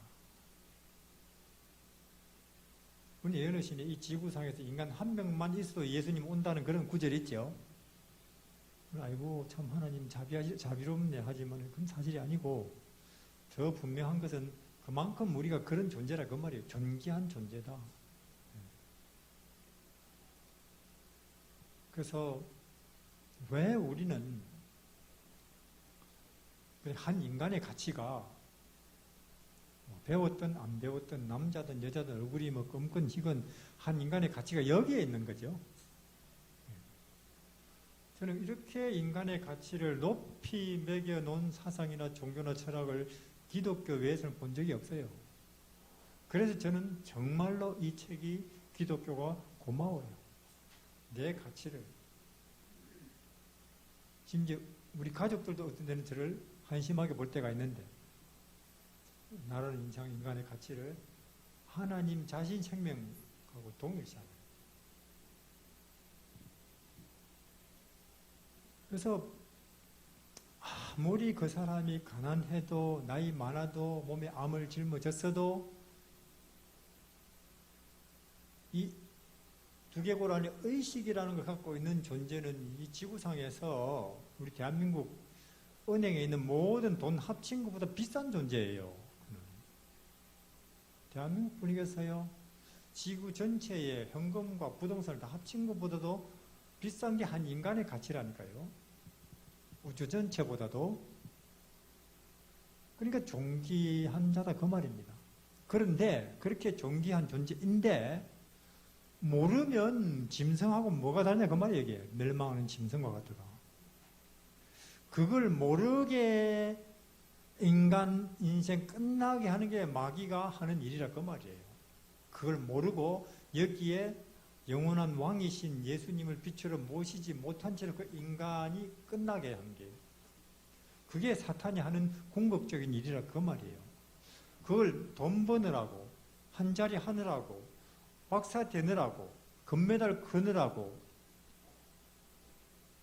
우리 예언하시네 이 지구상에서 인간 한 명만 있어도 예수님 온다는 그런 구절이 있죠. 아이고 참 하나님 자비롭네 하지만 그건 사실이 아니고 더 분명한 것은 그만큼 우리가 그런 존재라 그 말이에요. 존귀한 존재다. 그래서 왜 우리는 한 인간의 가치가 배웠든 안 배웠든 남자든 여자든 얼굴이 뭐 검건 희건 한 인간의 가치가 여기에 있는 거죠. 저는 이렇게 인간의 가치를 높이 매겨놓은 사상이나 종교나 철학을 기독교 외에서는 본 적이 없어요. 그래서 저는 정말로 이 책이 기독교가 고마워요. 내 가치를. 심지어 우리 가족들도 어떤 데는 저를 한심하게 볼 때가 있는데 나라는 인간의 가치를 하나님 자신 생명하고 동일시하는. 그래서 아무리 그 사람이 가난해도 나이 많아도 몸에 암을 짊어졌어도 이 두개골 안에 의식이라는 걸 갖고 있는 존재는 이 지구상에서 우리 대한민국 은행에 있는 모든 돈 합친 것보다 비싼 존재예요. 대한민국 분위기에서요, 지구 전체의 현금과 부동산을 다 합친 것보다도 비싼 게 한 인간의 가치라니까요. 우주 전체보다도. 그러니까 존귀한 자다 그 말입니다. 그런데 그렇게 존귀한 존재인데 모르면 짐승하고 뭐가 다르냐 그 말이에요. 이게 멸망하는 짐승과 같더라. 그걸 모르게 인간 인생 끝나게 하는 게 마귀가 하는 일이라 그 말이에요. 그걸 모르고 여기에 영원한 왕이신 예수님을 빛으로 모시지 못한 채로 그 인간이 끝나게 한 게, 그게 사탄이 하는 궁극적인 일이라 그 말이에요. 그걸 돈 버느라고, 한 자리 하느라고, 박사 되느라고, 금메달 크느라고,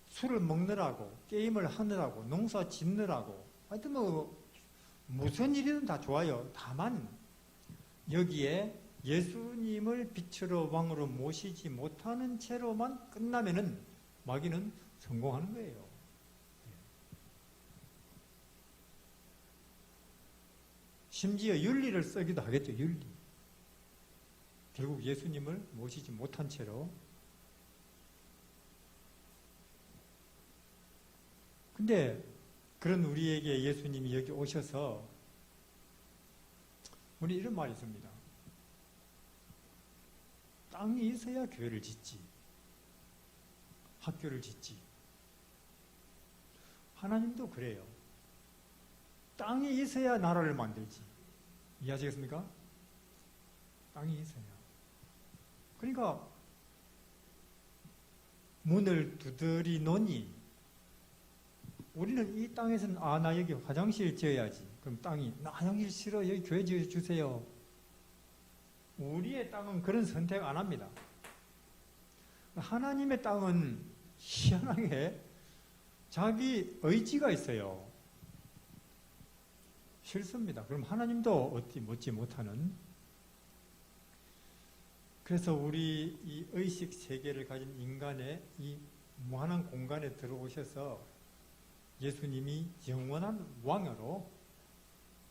술을 먹느라고, 게임을 하느라고, 농사 짓느라고, 하여튼 무슨 일이든 다 좋아요. 다만 여기에 예수님을 빛으로 왕으로 모시지 못하는 채로만 끝나면은 마귀는 성공하는 거예요. 심지어 윤리를 쓰기도 하겠죠. 윤리. 결국 예수님을 모시지 못한 채로. 근데 그런 우리에게 예수님이 여기 오셔서 우리 이런 말이 있습니다. 땅이 있어야 교회를 짓지, 학교를 짓지. 하나님도 그래요. 땅이 있어야 나라를 만들지. 이해하시겠습니까? 땅이 있어야. 그러니까 문을 두드리노니 우리는 이 땅에서는 나 여기 화장실 지어야지. 그럼 땅이 나 화장실 싫어, 여기 교회 지어주세요. 우리의 땅은 그런 선택 안 합니다. 하나님의 땅은 희한하게 자기 의지가 있어요. 싫습니다. 그럼 하나님도 어디 못지 못하는. 그래서 우리 이 의식 세계를 가진 인간의 이 무한한 공간에 들어오셔서 예수님이 영원한 왕으로,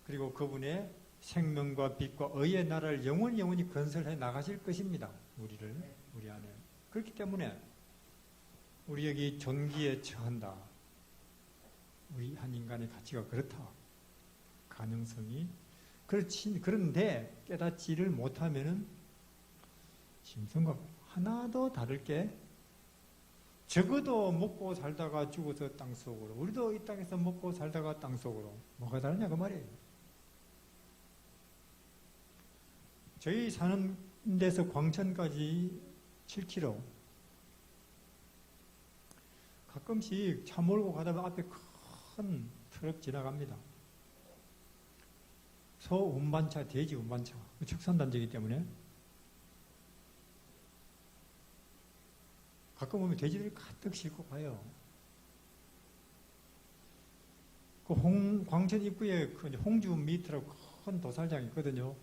그리고 그분의 생명과 빛과 의의 나라를 영원히 건설해 나가실 것입니다. 우리 안에. 그렇기 때문에 우리 여기 존귀에 처한다. 우리 한 인간의 가치가 그렇다. 가능성이. 그런데 깨닫지를 못하면은 짐승과 하나도 다를 게, 적어도 먹고 살다가 죽어서 땅속으로, 우리도 이 땅에서 먹고 살다가 땅속으로, 뭐가 다르냐 그 말이에요. 저희 사는 데서 광천까지 7km. 가끔씩 차 몰고 가다가 앞에 큰 트럭 지나갑니다. 소 운반차, 돼지 운반차. 축산단지이기 때문에. 가끔 보면 돼지들이 가득 싣고 가요. 그 광천 입구에 홍주 미트라고 큰 도살장이 있거든요.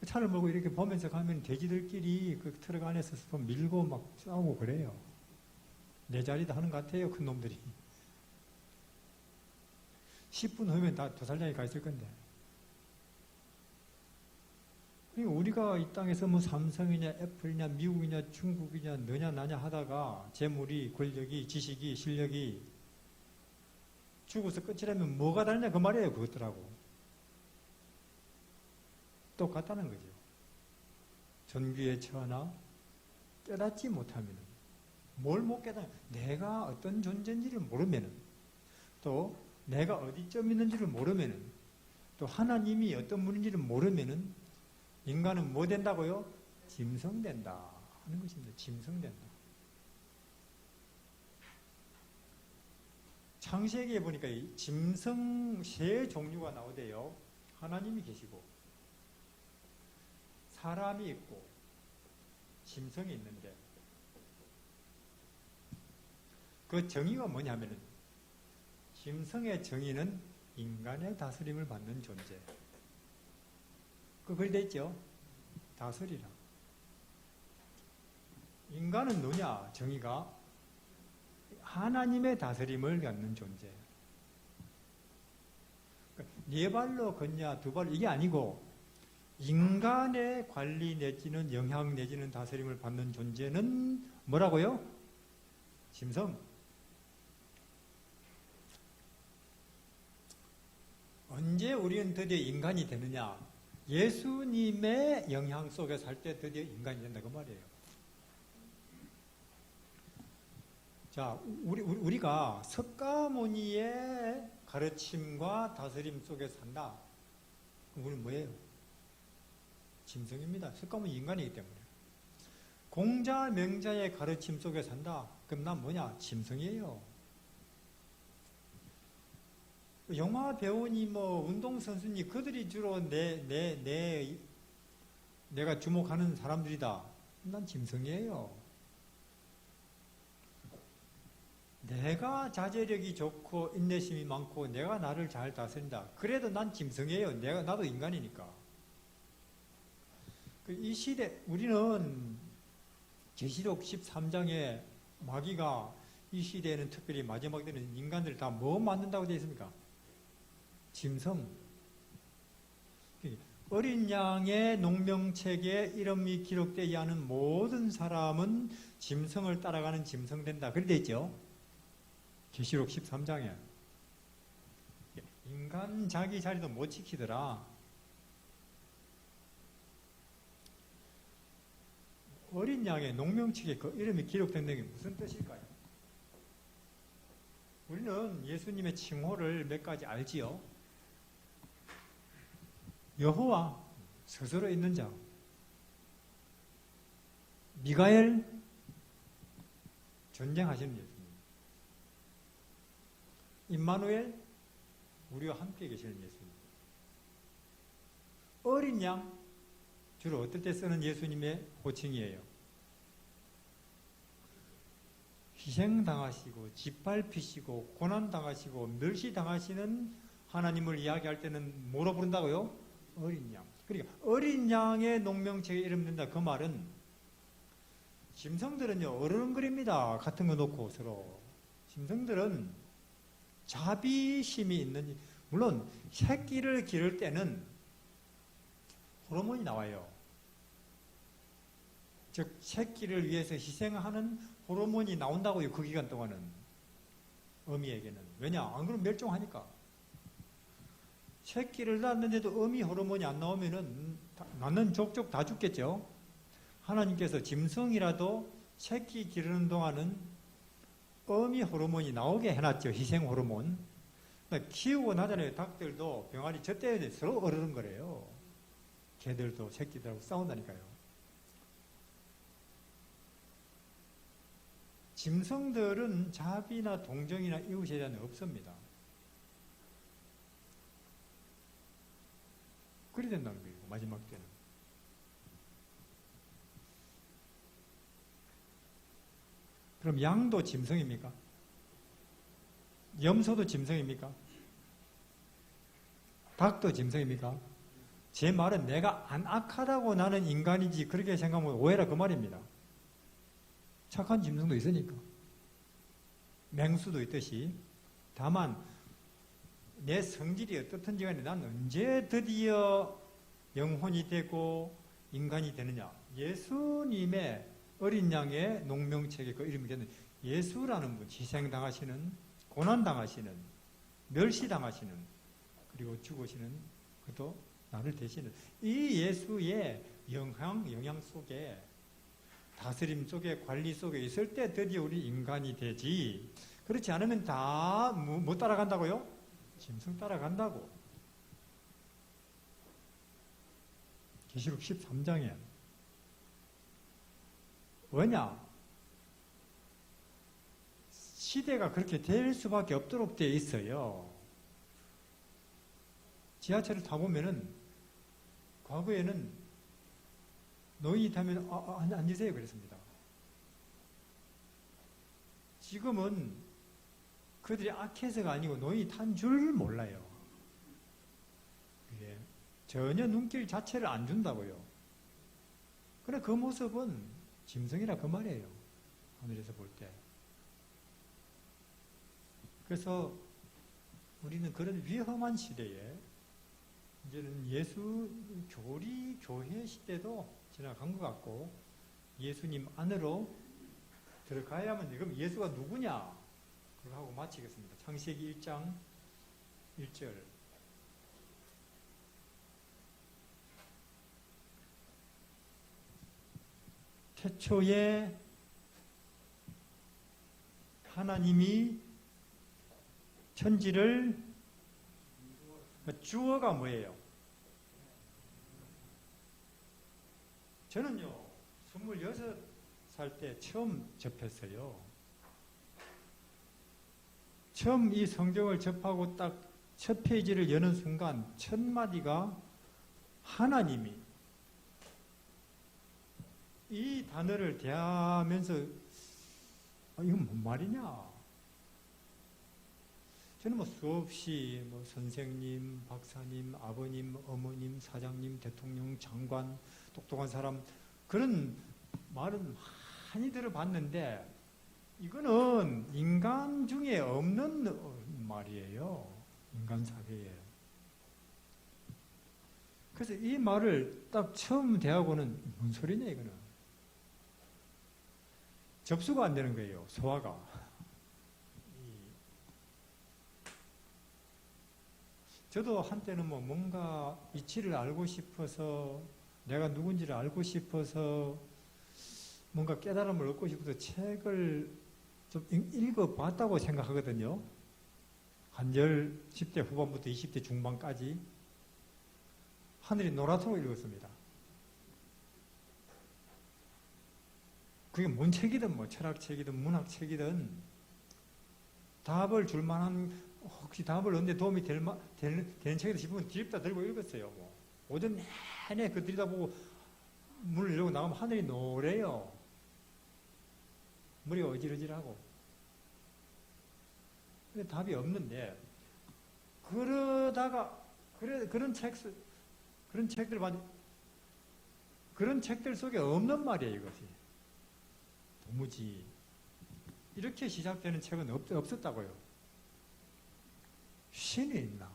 차를 몰고 이렇게 보면서 가면 돼지들끼리 그 트럭 안에서 밀고 막 싸우고 그래요. 내 자리다 하는 것 같아요, 큰 놈들이. 10분 후면 다 도살장에 가 있을 건데. 우리가 이 땅에서 뭐 삼성이냐, 애플이냐, 미국이냐, 중국이냐, 너냐, 나냐 하다가 재물이, 권력이, 지식이, 실력이 죽어서 끝이라면 뭐가 다르냐 그 말이에요, 그것들하고. 똑같다는 거죠. 존귀에 처하나 깨닫지 못하면, 뭘 못 깨닫냐, 내가 어떤 존재인지를 모르면은, 또 내가 어디쯤 있는지를 모르면은, 또 하나님이 어떤 분인지를 모르면은 인간은 뭐 된다고요? 짐승된다 하는 것입니다. 짐승된다. 창세기에 보니까 이 짐승 세 종류가 나오대요. 하나님이 계시고, 사람이 있고, 짐승이 있는데, 그 정의가 뭐냐면은 짐승의 정의는 인간의 다스림을 받는 존재. 그걸 됐죠? 다스리라. 인간은 뭐냐? 정의가 하나님의 다스림을 갖는 존재. 네 발로 걷냐 두 발로 이게 아니고 인간의 관리 내지는 영향 내지는 다스림을 받는 존재는 뭐라고요? 짐승. 언제 우리는 드디어 인간이 되느냐? 예수님의 영향 속에 살 때 드디어 인간이 된다 그 말이에요. 자, 우리가 석가모니의 가르침과 다스림 속에 산다. 그럼 우리는 뭐예요? 짐승입니다. 석가모니 인간이기 때문에. 공자, 명자의 가르침 속에 산다. 그럼 난 뭐냐? 짐승이에요. 영화 배우니 뭐 운동선수니 그들이 주로 내가 주목하는 사람들이다. 난 짐승이에요. 내가 자제력이 좋고 인내심이 많고 내가 나를 잘 다스린다. 그래도 난 짐승이에요. 나도 인간이니까. 이 시대 우리는 계시록 13장에 마귀가 이 시대에는 특별히 마지막 때는 인간들 다 뭐 만든다고 되어 있습니까? 짐승. 어린 양의 농명책에 이름이 기록되지 않은 모든 사람은 짐승을 따라가는 짐승된다. 그렇게 되어 있죠. 계시록 13장에 인간 자기 자리도 못 지키더라. 어린 양의 농명책에 그 이름이 기록된 게 무슨 뜻일까요? 우리는 예수님의 칭호를 몇 가지 알지요. 여호와, 스스로 있는 자, 미가엘, 전쟁하시는 예수님, 임마누엘, 우리와 함께 계시는 예수님. 어린 양, 주로 어떨 때 쓰는 예수님의 호칭이에요. 희생당하시고 짓밟히시고 고난당하시고 멸시당하시는 하나님을 이야기할 때는 뭐로 부른다고요? 어린 양. 그러니까 어린 양의 농명책에 이름 든다. 그 말은 짐승들은요 어른거립니다. 같은 거 놓고 서로. 짐승들은 자비심이 있는, 물론 새끼를 기를 때는 호르몬이 나와요. 즉 새끼를 위해서 희생하는 호르몬이 나온다고요. 그 기간 동안은 어미에게는. 왜냐? 안 그러면 멸종하니까. 새끼를 낳았는데도 어미 호르몬이 안 나오면은 낳는 족족 다 죽겠죠. 하나님께서 짐승이라도 새끼 기르는 동안은 어미 호르몬이 나오게 해놨죠. 희생 호르몬. 그러니까 키우고 나잖아요. 닭들도 병아리 젖대야 서로 어르는 거래요. 개들도 새끼들하고 싸운다니까요. 짐승들은 자비나 동정이나 이웃에 대한 없습니다. 그리 된다는 거예요. 마지막 때는. 그럼 양도 짐승입니까? 염소도 짐승입니까? 닭도 짐승입니까? 제 말은 내가 안 악하다고 나는 인간이지 그렇게 생각하면 오해라 그 말입니다. 착한 짐승도 있으니까. 맹수도 있듯이. 다만 내 성질이 어떻든지 간에 난 언제 드디어 영혼이 되고 인간이 되느냐. 예수님의 어린 양의 농명책에 그 이름이 되는 예수라는 분, 희생당하시는, 고난당하시는, 멸시당하시는, 그리고 죽으시는, 그것도 나를 대신은 이 예수의 영향 속에, 다스림 속에, 관리 속에 있을 때 드디어 우리 인간이 되지. 그렇지 않으면 다 뭐 따라간다고요? 짐승 따라간다고. 계시록 13장에 왜냐? 시대가 그렇게 될 수밖에 없도록 되어 있어요. 지하철을 타보면은 과거에는 노인이 타면 앉으세요 그랬습니다. 지금은 그들이 악해서가 아니고 노인이 탄 줄 몰라요. 예. 전혀 눈길 자체를 안 준다고요. 그래 그 모습은 짐승이라 그 말이에요. 하늘에서 볼 때. 그래서 우리는 그런 위험한 시대에 이제는 예수 교리 교회 시대도 지나간 것 같고 예수님 안으로 들어가야만 돼. 그럼 예수가 누구냐? 그거 하고 마치겠습니다. 창세기 1장 1절. 태초에 하나님이 천지를, 주어가 뭐예요? 저는요 26살 때 처음 접했어요. 처음 이 성경을 접하고 딱 첫 페이지를 여는 순간 첫 마디가 하나님이, 이 단어를 대하면서 이건 뭔 말이냐? 저는 뭐 수없이 뭐 선생님, 박사님, 아버님, 어머님, 사장님, 대통령, 장관, 똑똑한 사람 그런 말은 많이 들어봤는데 이거는 인간 중에 없는 말이에요. 인간 사회에. 그래서 이 말을 딱 처음 대하고는 뭔 소리냐 이거는. 접수가 안 되는 거예요. 소화가. 저도 한때는 뭐 뭔가 이치를 알고 싶어서 내가 누군지를 알고 싶어서 뭔가 깨달음을 얻고 싶어서 책을 좀 읽어봤다고 생각하거든요. 한 10대 후반부터 20대 중반까지 하늘이 노랗다고 읽었습니다. 그게 뭔 책이든 뭐 철학책이든 문학책이든 답을 줄 만한, 혹시 답을 얻는데 도움이 되는 책이다 싶으면 뒤집다 들고 읽었어요. 뭐. 오전 내내 그 들여다보고 문을 열고 나가면 하늘이 노래요. 머리가 어지러지하고. 근데 답이 없는데, 그러다가, 그런 책들 속에 없는 말이에요, 이것이. 도무지. 이렇게 시작되는 책은 없었다고요. 신이 있나?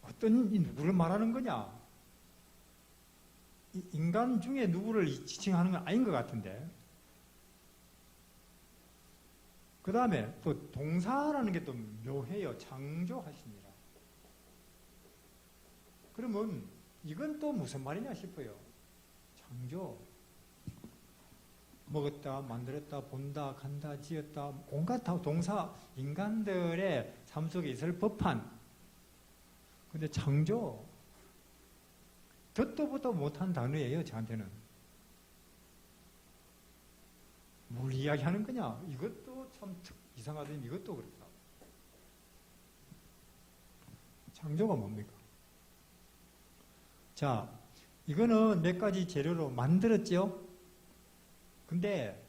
어떤 누구를 말하는 거냐? 인간 중에 누구를 지칭하는 건 아닌 것 같은데. 그 다음에 또 동사라는 게 또 묘해요. 창조하시니라. 그러면 이건 또 무슨 말이냐 싶어요. 창조. 먹었다, 만들었다, 본다, 간다, 지었다, 온갖 다 동사, 인간들의 삶 속에 있을 법한. 근데 창조, 듣도 보도 못한 단어예요, 저한테는. 뭘 이야기하는 거냐? 이것도 참 이상하더니 이것도 그렇다. 창조가 뭡니까? 자, 이거는 몇 가지 재료로 만들었죠? 근데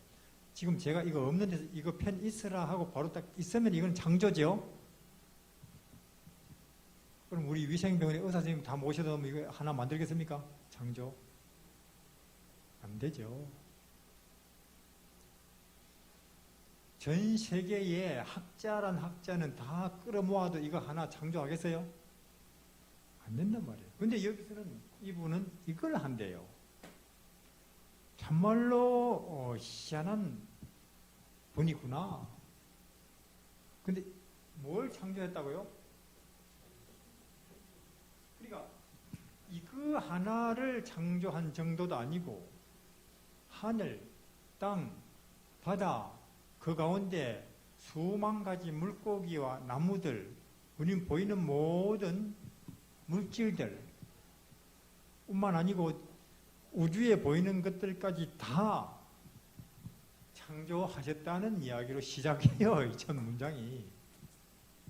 지금 제가 이거 없는 데서 이거 펜 있으라 하고 바로 딱 있으면 이건 창조죠? 그럼 우리 위생병원에 의사 선생님 다 모셔다 놓으면 이거 하나 만들겠습니까? 창조? 안 되죠. 전 세계의 학자란 학자는 다 끌어모아도 이거 하나 창조하겠어요? 안 된단 말이에요. 근데 여기서는 이분은 이걸 한대요. 참말로 희한한 분이구나. 근데 뭘 창조했다고요? 그러니까 이거 하나를 창조한 정도도 아니고 하늘, 땅, 바다 그 가운데 수만 가지 물고기와 나무들, 우린 보이는 모든 물질들 뿐만 아니고 우주에 보이는 것들까지 다 창조하셨다는 이야기로 시작해요. 이 첫 문장이.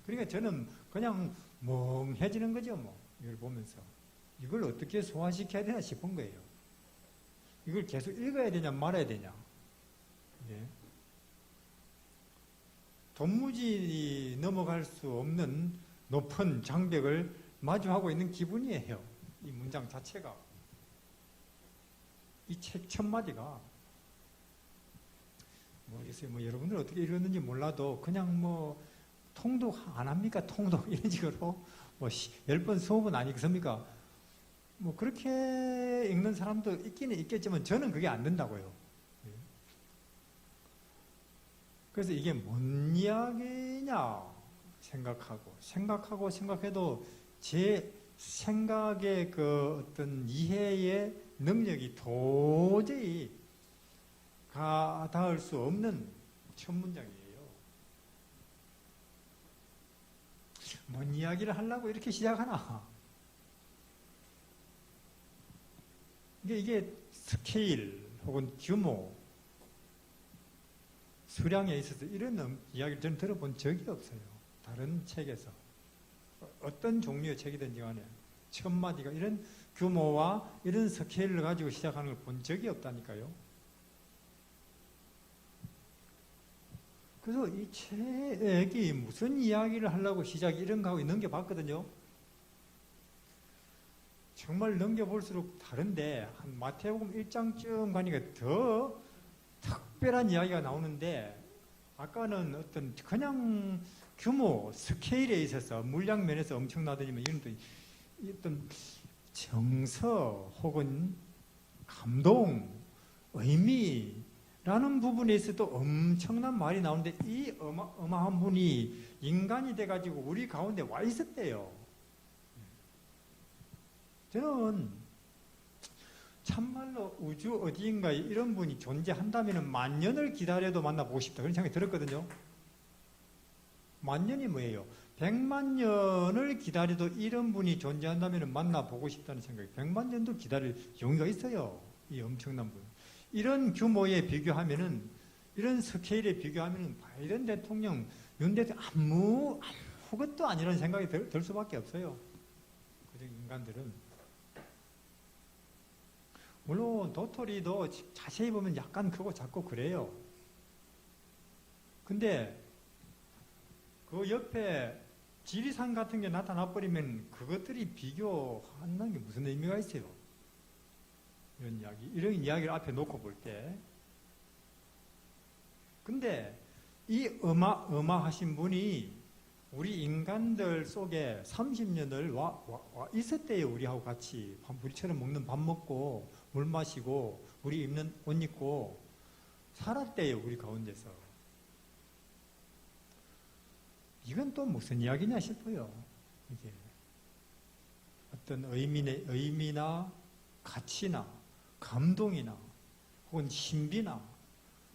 그러니까 저는 그냥 멍해지는 거죠. 뭐 이걸 보면서 이걸 어떻게 소화시켜야 되나 싶은 거예요. 이걸 계속 읽어야 되냐 말아야 되냐. 예. 도무지 넘어갈 수 없는 높은 장벽을 마주하고 있는 기분이에요. 이 문장 자체가. 이 책 첫 마디가 모르겠어요. 여러분들 어떻게 읽었는지 몰라도 그냥 통독 안 합니까? 통독 이런 식으로 10번, 20번 안 읽습니까? 그렇게 읽는 사람도 있기는 있겠지만 저는 그게 안 된다고요. 그래서 이게 뭔 이야기냐 생각해도 제 생각의 그 어떤 이해의 능력이 도저히 닿을 수 없는 첫 문장이에요. 뭔 이야기를 하려고 이렇게 시작하나? 이게 스케일 혹은 규모, 수량에 있어서 이런 이야기를 저는 들어본 적이 없어요. 다른 책에서. 어떤 종류의 책이든지 간에 첫 마디가 이런 규모와 이런 스케일을 가지고 시작하는 걸 본 적이 없다니까요. 그래서 이 책이 무슨 이야기를 하려고 이런 거 하고 넘겨봤거든요. 정말 넘겨볼수록 다른데 한 마태복음 1장쯤 가니까 더 특별한 이야기가 나오는데 아까는 어떤 그냥 규모, 스케일에 있어서 물량 면에서 엄청나더니만 이런 또 어떤 정서 혹은 감동, 의미라는 부분에 있어도 엄청난 말이 나오는데 이 어마어마한 분이 인간이 돼가지고 우리 가운데 와 있었대요. 저는 참말로 우주 어디인가에 이런 분이 존재한다면 만년을 기다려도 만나보고 싶다 그런 생각이 들었거든요. 만년이 뭐예요? 100만 년을 기다려도 이런 분이 존재한다면 만나보고 싶다는 생각이 100만 년도 기다릴 용의가 있어요. 이 엄청난 분. 이런 규모에 비교하면은 이런 스케일에 비교하면은 바이든 대통령, 윤 대통령 아무것도 아니라는 생각이 들 수밖에 없어요. 그저 인간들은. 물론 도토리도 자세히 보면 약간 크고 작고 그래요. 근데 그 옆에 지리산 같은 게 나타나 버리면 그것들이 비교한다는 게 무슨 의미가 있어요? 이런 이야기를 앞에 놓고 볼 때. 근데 이 어마하신 분이 우리 인간들 속에 30년을 와 있었대요. 우리하고 같이. 우리처럼 먹는 밥 먹고 물 마시고 우리 입는 옷 입고 살았대요. 우리 가운데서. 이건 또 무슨 이야기냐 싶어요. 이게 어떤 의미나 가치나 감동이나 혹은 신비나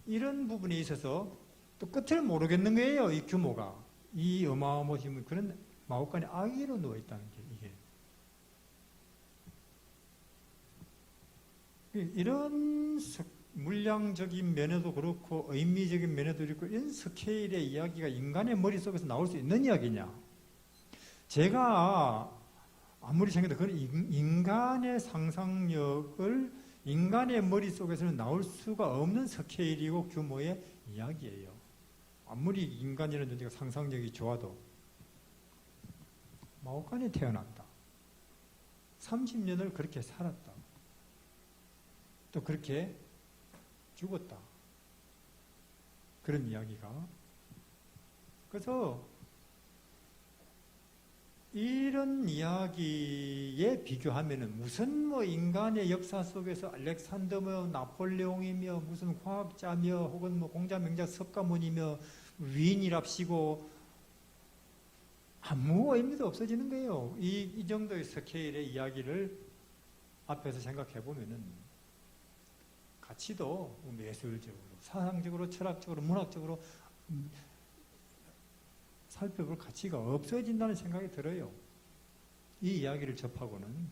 이런 부분에 있어서 또 끝을 모르겠는 거예요. 이 규모가. 이 어마어마하신 그런 마법관의 아기로 누워있다는 게 이게. 이런 물량적인 면에도 그렇고 의미적인 면에도 그렇고 이런 스케일의 이야기가 인간의 머릿속에서 나올 수 있는 이야기냐. 제가 아무리 생각해도 그런 인간의 상상력을 인간의 머릿속에서는 나올 수가 없는 스케일이고 규모의 이야기예요. 아무리 인간이라는 존재가 상상력이 좋아도 마오간에 태어났다. 30년을 그렇게 살았다. 또 그렇게 죽었다. 그런 이야기가. 그래서 이런 이야기에 비교하면은 무슨 인간의 역사 속에서 알렉산더며 나폴레옹이며 무슨 과학자며 혹은 공자명작 석가모니며 위인이랍시고 아무 의미도 없어지는 거예요. 이 정도의 스케일의 이야기를 앞에서 생각해 보면은 가치도 예술적으로, 사상적으로, 철학적으로, 문학적으로 살펴볼 가치가 없어진다는 생각이 들어요. 이 이야기를 접하고는.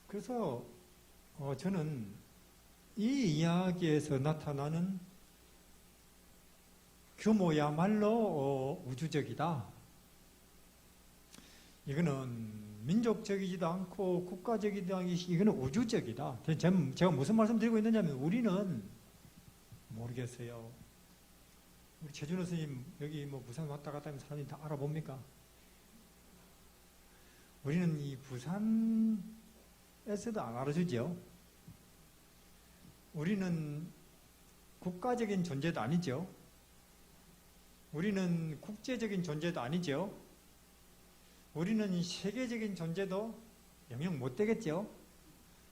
그래서 저는 이 이야기에서 나타나는 규모야말로 우주적이다. 이거는 민족적이지도 않고 국가적이지도 않고 이거는 우주적이다. 제가 무슨 말씀 드리고 있느냐면 우리는 모르겠어요. 우리 최준호 스님 여기 뭐 부산 왔다 갔다 하면 사람들이 다 알아봅니까? 우리는 이 부산에서도 안 알아주죠. 우리는 국가적인 존재도 아니죠. 우리는 국제적인 존재도 아니죠. 우리는 세계적인 존재도 영영 못 되겠죠.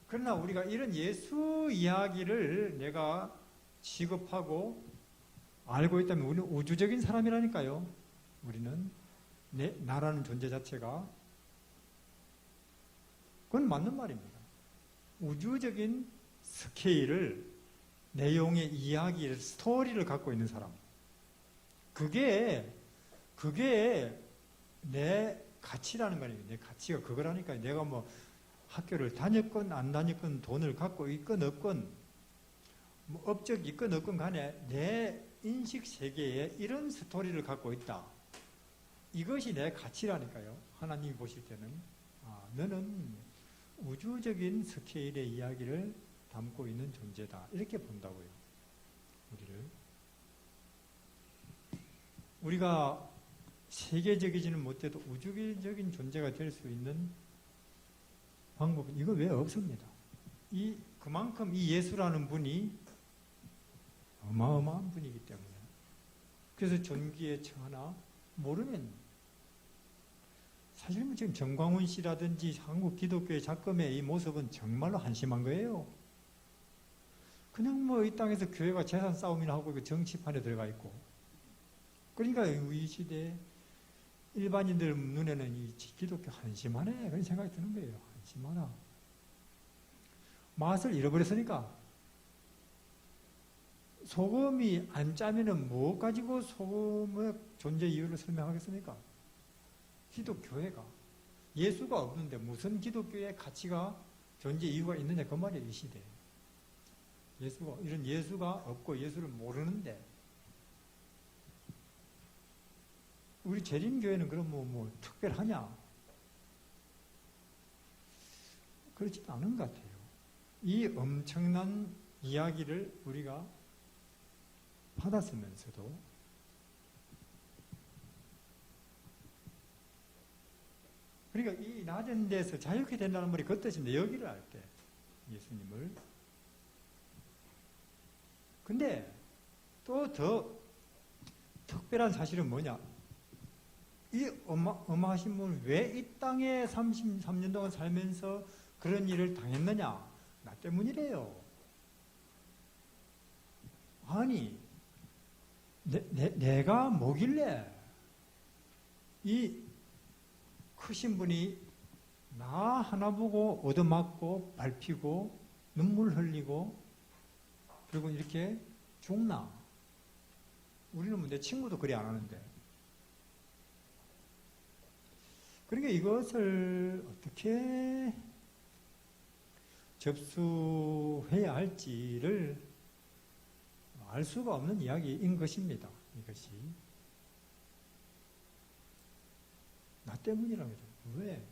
그러나 우리가 이런 예수 이야기를 내가 취급하고 알고 있다면 우리는 우주적인 사람이라니까요. 우리는 나라는 존재 자체가 그건 맞는 말입니다. 우주적인 스케일을 내용의 이야기를 스토리를 갖고 있는 사람 그게 내 가치라는 거아니에요. 내 가치가 그거라니까요. 내가 뭐 학교를 다녔건 안 다녔건 돈을 갖고 있건 없건 뭐 업적이 있건 없건 간에 내 인식 세계에 이런 스토리를 갖고 있다. 이것이 내 가치라니까요. 하나님이 보실 때는 너는 우주적인 스케일의 이야기를 담고 있는 존재다. 이렇게 본다고요. 우리가 세계적이지는 못해도 우주적인 존재가 될 수 있는 방법은 이거 왜 없습니다. 그만큼 이 예수라는 분이 어마어마한 분이기 때문에 그래서 존귀에 처하나 모르면 사실 지금 정광훈 씨라든지 한국 기독교의 작금의 이 모습은 정말로 한심한 거예요. 그냥 뭐 이 땅에서 교회가 재산 싸움이나 하고 정치판에 들어가 있고 그러니까 이 시대에 일반인들 눈에는 이 기독교 한심하네 그런 생각이 드는 거예요. 한심하나. 맛을 잃어버렸으니까 소금이 안 짜면은 뭐 가지고 소금의 존재 이유를 설명하겠습니까? 기독교회가 예수가 없는데 무슨 기독교의 가치가 존재 이유가 있느냐 그 말이에요. 이 시대에 이런 예수가 없고 예수를 모르는데 우리 재림교회는 그럼 뭐 특별하냐? 그렇지 않은 것 같아요. 이 엄청난 이야기를 우리가 받았으면서도 그러니까 이 낮은 데서 자유케 된다는 말이 그 뜻인데 여기를 알 때 예수님을 근데 또 더 특별한 사실은 뭐냐? 이 어마하신 분은 왜 이 땅에 33년 동안 살면서 그런 일을 당했느냐? 나 때문이래요. 아니, 내가 뭐길래 이 크신 분이 나 하나 보고 얻어맞고 밟히고 눈물 흘리고 그리고 이렇게 죽나? 우리는 뭐 내 친구도 그리 안 하는데. 그러니까 이것을 어떻게 접수해야 할지를 알 수가 없는 이야기인 것입니다. 이것이. 나 때문이라고 해요. 왜?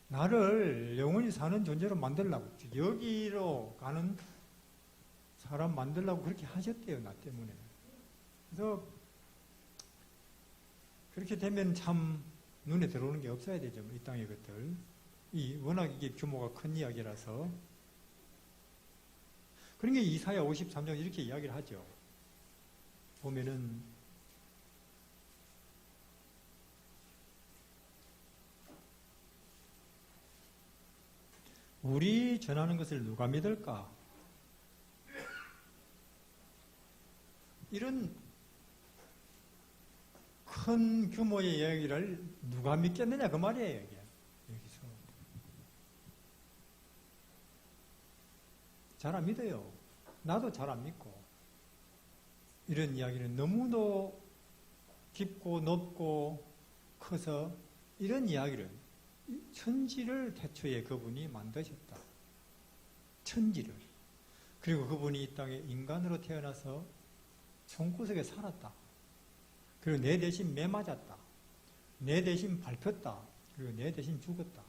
나를 영원히 사는 존재로 만들려고. 여기로 가는 사람 만들려고 그렇게 하셨대요. 나 때문에. 그래서 그렇게 되면 참 눈에 들어오는 게 없어야 되죠. 이 땅의 것들. 워낙 이게 규모가 큰 이야기라서. 그러니까 이사야 53장 이렇게 이야기를 하죠. 보면은 우리 전하는 것을 누가 믿을까? 이런 큰 규모의 이야기를 누가 믿겠느냐 그 말이에요. 이게. 여기서 잘 안 믿어요. 나도 잘 안 믿고 이런 이야기는 너무도 깊고 높고 커서 이런 이야기를 천지를 태초에 그분이 만드셨다. 천지를. 그리고 그분이 이 땅에 인간으로 태어나서 손구석에 살았다. 그리고 내 대신 매 맞았다. 내 대신 밟혔다. 그리고 내 대신 죽었다.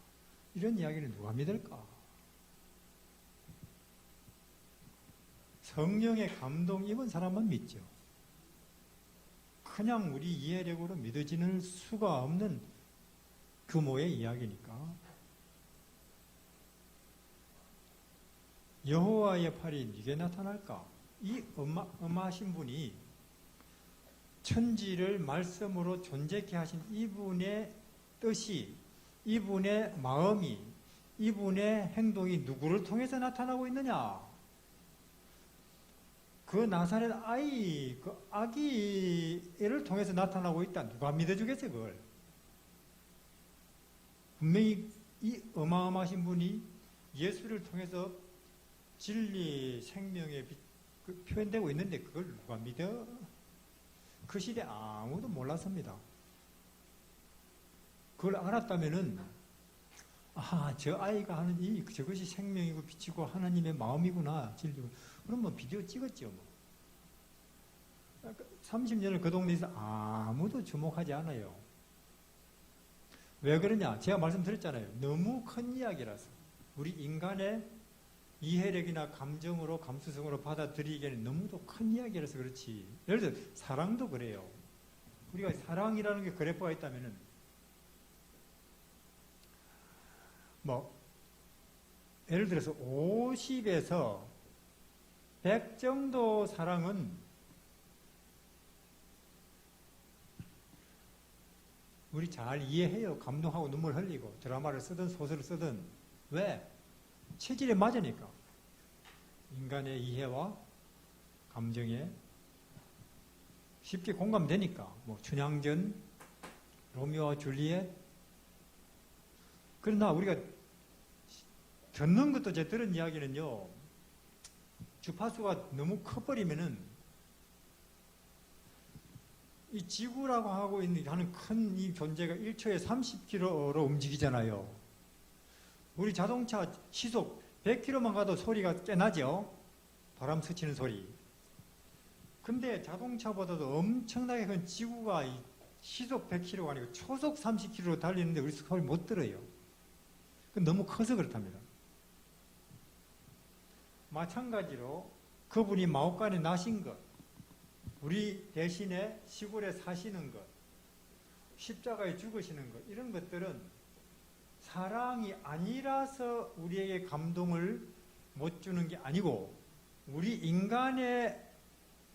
이런 이야기를 누가 믿을까? 성령의 감동 입은 사람만 믿죠. 그냥 우리 이해력으로 믿어지는 수가 없는 규모의 이야기니까. 여호와의 팔이 네게 나타날까? 이 엄하신 분이 천지를 말씀으로 존재케 하신 이분의 뜻이, 이분의 마음이, 이분의 행동이 누구를 통해서 나타나고 있느냐? 그 나사렛 아이, 그 아기를 통해서 나타나고 있다. 누가 믿어주겠어요, 그걸? 분명히 이 어마어마하신 분이 예수를 통해서 진리, 생명의 빛, 표현되고 있는데 그걸 누가 믿어? 그 시대 아무도 몰랐습니다. 그걸 알았다면은, 저 아이가 하는 저것이 생명이고 빛이고 하나님의 마음이구나, 진리고. 그럼 뭐 비디오 찍었죠, 뭐. 30년을 그 동네에서 아무도 주목하지 않아요. 왜 그러냐? 제가 말씀드렸잖아요. 너무 큰 이야기라서. 우리 인간의 이해력이나 감정으로, 감수성으로 받아들이기에는 너무도 큰 이야기라서 그렇지. 예를 들어 사랑도 그래요. 우리가 사랑이라는 게 그래프가 있다면은 예를 들어서 50에서 100 정도 사랑은 우리 잘 이해해요. 감동하고 눈물 흘리고 드라마를 쓰든 소설을 쓰든. 왜? 체질에 맞으니까. 인간의 이해와 감정에 쉽게 공감되니까. 춘향전, 로미오와 줄리엣. 그러나 우리가 듣는 것도 제 들은 이야기는요, 주파수가 너무 커버리면은 이 지구라고 하는 큰 이 존재가 1초에 30km로 움직이잖아요. 우리 자동차 시속 100km만 가도 소리가 꽤 나죠? 바람 스치는 소리. 근데 자동차보다도 엄청나게 큰 지구가 시속 100km가 아니고 초속 30km로 달리는데 우리 소리 못 들어요. 너무 커서 그렇답니다. 마찬가지로 그분이 마옥간에 나신 것, 우리 대신에 시골에 사시는 것, 십자가에 죽으시는 것, 이런 것들은 사랑이 아니라서 우리에게 감동을 못 주는 게 아니고 우리 인간의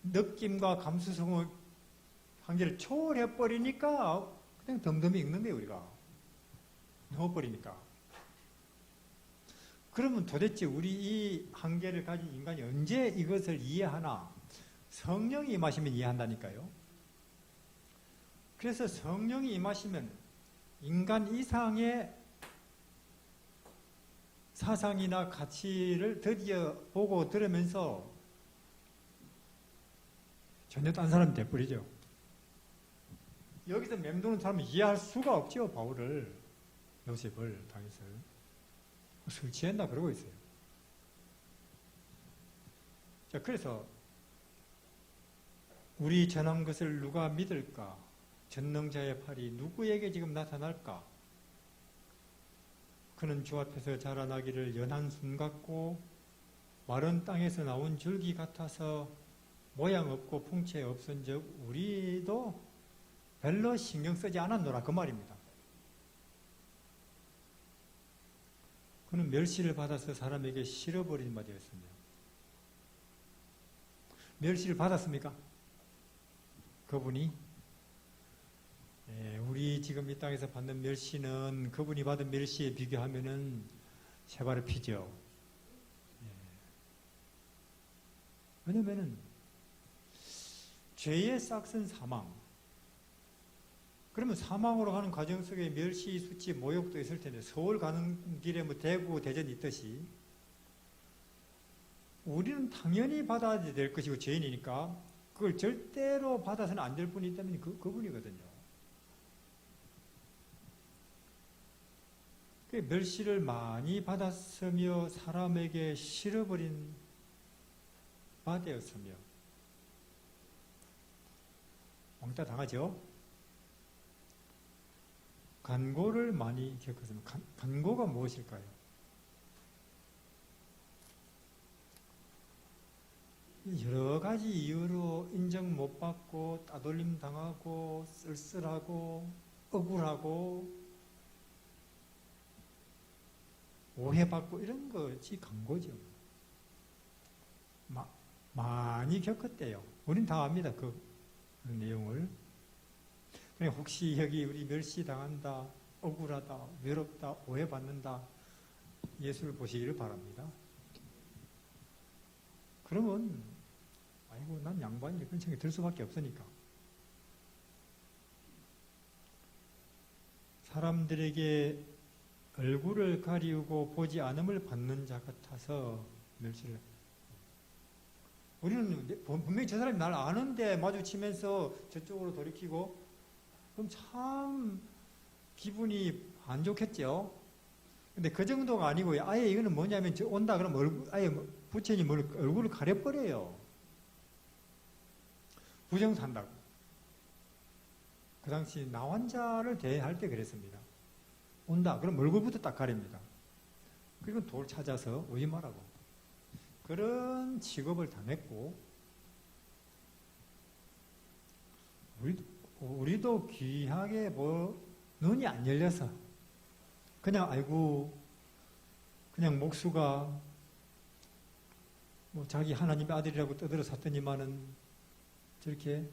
느낌과 감수성의 한계를 초월해버리니까 그냥 덤덤히 읽는 거예요, 우리가. 넘어버리니까. 그러면 도대체 우리 이 한계를 가진 인간이 언제 이것을 이해하나? 성령이 임하시면 이해한다니까요. 그래서 성령이 임하시면 인간 이상의 사상이나 가치를 드디어 보고 들으면서 전혀 딴 사람이 돼버리죠. 여기서 맴도는 사람은 이해할 수가 없죠. 바울을, 요셉을, 다윗을. 술 취했나 그러고 있어요. 자, 그래서 우리 전한 것을 누가 믿을까? 전능자의 팔이 누구에게 지금 나타날까? 그는 주 앞에서 자라나기를 연한 순 같고 마른 땅에서 나온 줄기 같아서 모양 없고 풍채 없은즉 우리도 별로 신경 쓰지 않았노라, 그 말입니다. 그는 멸시를 받아서 사람에게 실어버린 바 되었습니다. 멸시를 받았습니까? 그분이? 우리 지금 이 땅에서 받는 멸시는 그분이 받은 멸시에 비교하면은 새발을 피죠. 왜냐면은 죄의 싹슨 사망. 그러면 사망으로 가는 과정 속에 멸시, 수치, 모욕도 있을 텐데 서울 가는 길에 대구, 대전이 있듯이 우리는 당연히 받아야 될 것이고 죄인이니까 그걸 절대로 받아서는 안 될 분이 있다면 그분이거든요. 그 멸시를 많이 받았으며 사람에게 실어버린 바 되었으며 왕따 당하죠. 간고를 많이 겪었습니다. 간고가 무엇일까요? 여러 가지 이유로 인정 못 받고 따돌림 당하고 쓸쓸하고 억울하고 오해받고 이런 것이 간고죠. 많이 겪었대요. 우린 다 압니다. 그 내용을. 그러니까 혹시 여기 우리 멸시당한다, 억울하다, 외롭다, 오해받는다, 예수를 보시기를 바랍니다. 그러면 아이고 난 양반이 그런 생각이 들 수밖에 없으니까. 사람들에게 얼굴을 가리우고 보지 않음을 받는 자 같아서 멸시를. 우리는 분명히 저 사람이 날 아는데 마주치면서 저쪽으로 돌이키고 그럼 참 기분이 안 좋겠죠. 근데 그 정도가 아니고 아예 이거는 뭐냐면 저 온다 그러면 아예 부처님 얼굴을 가려버려요. 부정산다고. 그 당시 나환자를 대할 때 그랬습니다. 온다 그럼 얼굴부터 딱 가립니다. 그리고 돌 찾아서 오지 말라고. 그런 취급을 당했고 우리도 귀하게 눈이 안 열려서 그냥 아이고 그냥 목수가 자기 하나님의 아들이라고 떠들어 샀더니만은 저렇게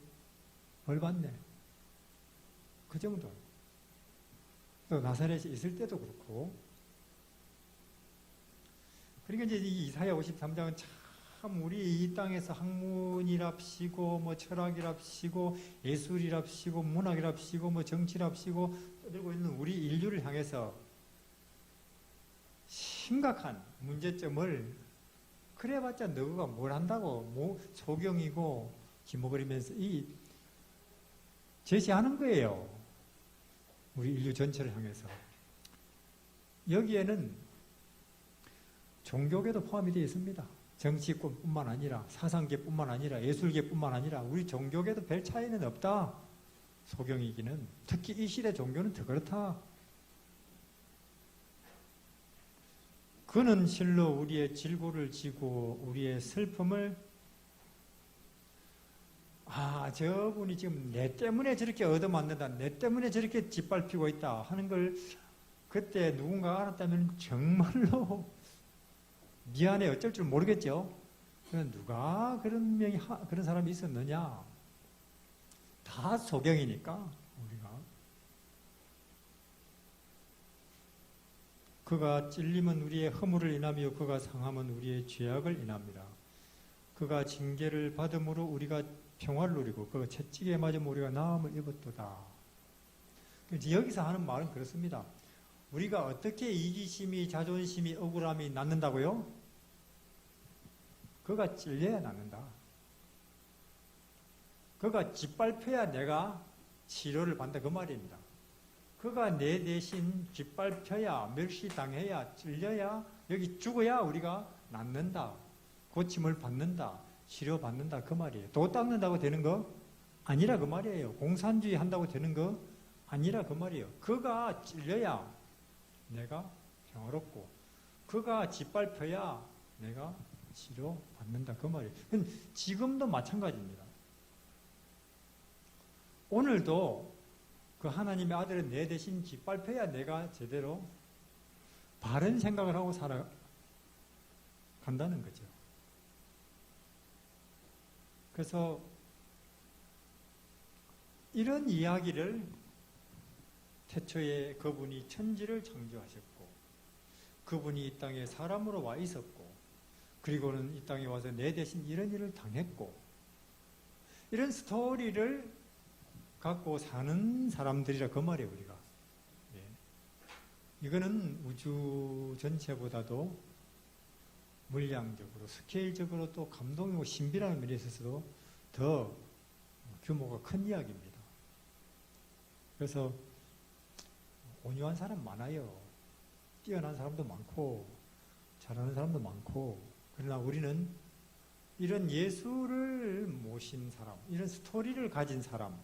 벌 받네. 그 정도. 또 나사렛에 있을 때도 그렇고. 그러니까 이제 이 이사야 53장은 참 우리 이 땅에서 학문이랍시고 철학이랍시고 예술이랍시고 문학이랍시고 정치랍시고 떠들고 있는 우리 인류를 향해서 심각한 문제점을 그래봤자 너가 뭘 한다고 소경이고 기모거리면서 제시하는 거예요. 우리 인류 전체를 향해서. 여기에는 종교계도 포함이 되어 있습니다. 정치권뿐만 아니라 사상계뿐만 아니라 예술계뿐만 아니라 우리 종교계도 별 차이는 없다. 소경이기는. 특히 이 시대 종교는 더 그렇다. 그는 실로 우리의 질고를 지고 우리의 슬픔을 저분이 지금 내 때문에 저렇게 얻어맞는다. 내 때문에 저렇게 짓밟히고 있다 하는 걸 그때 누군가가 알았다면 정말로 미안해 어쩔 줄 모르겠죠. 누가 그런 사람이 있었느냐. 다 소경이니까 우리가. 그가 찔림은 우리의 허물을 인하며 그가 상함은 우리의 죄악을 인합니다. 그가 징계를 받음으로 우리가 평화를 누리고 그가 채찍에 맞으면 우리가 나음을 입었도다. 여기서 하는 말은 그렇습니다. 우리가 어떻게 이기심이 자존심이 억울함이 낳는다고요? 그가 찔려야 낳는다. 그가 짓밟혀야 내가 치료를 받는다 그 말입니다. 그가 내 대신 짓밟혀야 멸시당해야 찔려야 여기 죽어야 우리가 낫는다. 고침을 받는다. 치료받는다 그 말이에요. 도 닦는다고 되는 거 아니라 그 말이에요. 공산주의 한다고 되는 거 아니라 그 말이에요. 그가 찔려야 내가 평화롭고 그가 짓밟혀야 내가 치료받는다 그 말이에요. 지금도 마찬가지입니다. 오늘도 그 하나님의 아들은 내 대신 짓밟혀야 내가 제대로 바른 생각을 하고 살아간다는 거죠. 그래서 이런 이야기를 태초에 그분이 천지를 창조하셨고 그분이 이 땅에 사람으로 와 있었고 그리고는 이 땅에 와서 내 대신 이런 일을 당했고 이런 스토리를 갖고 사는 사람들이라 그 말이에요 우리가. 이거는 우주 전체보다도 물량적으로 스케일적으로 또 감동이고 신비라는 면에 있어서도 더 규모가 큰 이야기입니다. 그래서 온유한 사람 많아요. 뛰어난 사람도 많고 잘하는 사람도 많고 그러나 우리는 이런 예술을 모신 사람, 이런 스토리를 가진 사람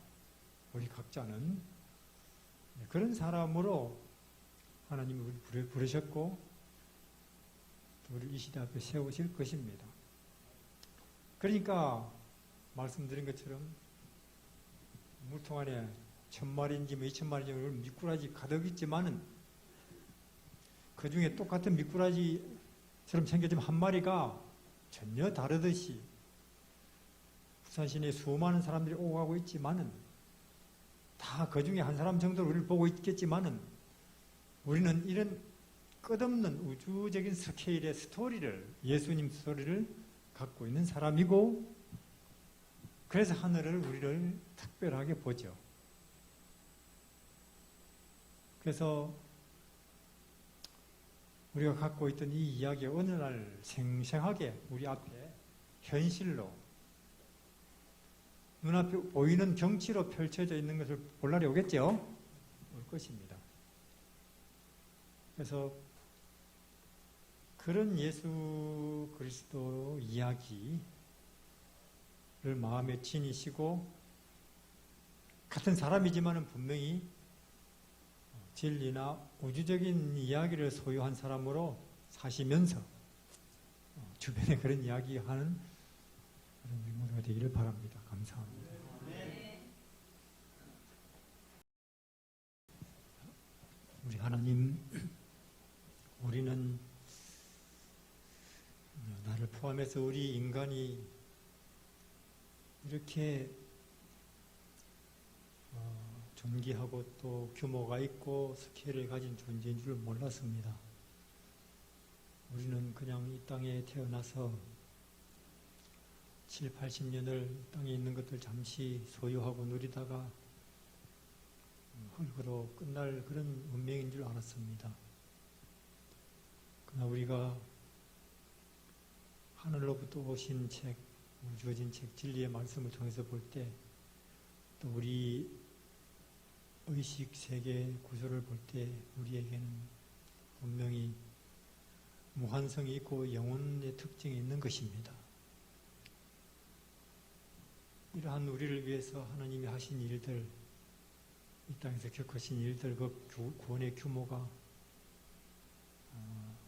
우리 각자는 그런 사람으로 하나님이 우리를 부르셨고 또 우리를 이 시대 앞에 세우실 것입니다. 그러니까 말씀드린 것처럼 물통 안에 1000마리인지 2000마리인지 미꾸라지 가득 있지만은 그 중에 똑같은 미꾸라지처럼 생겨지면 한 마리가 전혀 다르듯이 부산 시내에 수많은 사람들이 오고 가고 있지만은 다 그 중에 한 사람 정도로 우리를 보고 있겠지만은 우리는 이런 끝없는 우주적인 스케일의 스토리를, 예수님 스토리를 갖고 있는 사람이고, 그래서 하늘을 우리를 특별하게 보죠. 그래서 우리가 갖고 있던 이 이야기가 어느 날 생생하게 우리 앞에 현실로 눈앞에 보이는 경치로 펼쳐져 있는 것을 볼 날이 오겠죠? 올 것입니다. 그래서 그런 예수 그리스도 이야기를 마음에 지니시고 같은 사람이지만은 분명히 진리나 우주적인 이야기를 소유한 사람으로 사시면서 주변에 그런 이야기하는 그런 우리 모두가 되기를 바랍니다. 감사합니다. 우리 하나님, 우리는 나를 포함해서 우리 인간이 이렇게 존귀하고 또 규모가 있고 스케일을 가진 존재인 줄 몰랐습니다. 우리는 그냥 이 땅에 태어나서 7, 80년을 땅에 있는 것들 잠시 소유하고 누리다가 흙으로 끝날 그런 운명인 줄 알았습니다. 그러나 우리가 하늘로부터 오신 책, 주어진 책, 진리의 말씀을 통해서 볼 때 또 우리 의식 세계 구조를 볼 때 우리에게는 분명히 무한성이 있고 영혼의 특징이 있는 것입니다. 이러한 우리를 위해서 하나님이 하신 일들, 이 땅에서 겪으신 일들, 그 구원의 규모가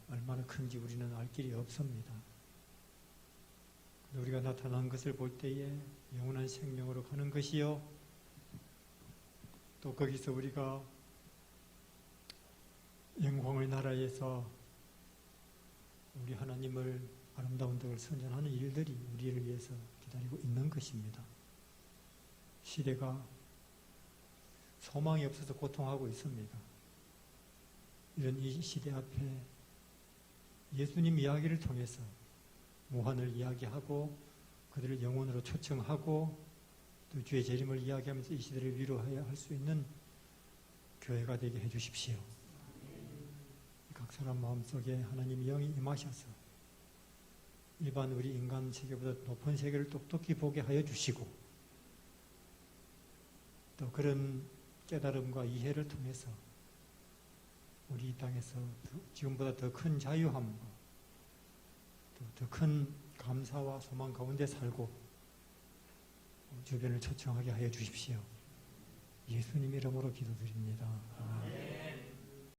얼마나 큰지 우리는 알 길이 없습니다. 우리가 나타난 것을 볼 때에 영원한 생명으로 가는 것이요, 또 거기서 우리가 영광의 나라에서 우리 하나님을 아름다운 덕을 선전하는 일들이 우리를 위해서 기다리고 있는 것입니다. 시대가 소망이 없어서 고통하고 있습니다. 이런 이 시대 앞에 예수님 이야기를 통해서 무한을 이야기하고 그들을 영혼으로 초청하고 또 주의 재림을 이야기하면서 이 시대를 위로해야 할 수 있는 교회가 되게 해주십시오. 각 사람 마음속에 하나님의 영이 임하셔서 일반 우리 인간 세계보다 높은 세계를 똑똑히 보게 하여 주시고 또 그런 깨달음과 이해를 통해서 우리 이 땅에서 지금보다 더 큰 자유함과 더 큰 감사와 소망 가운데 살고 주변을 초청하게 하여 주십시오. 예수님 이름으로 기도드립니다. 아멘.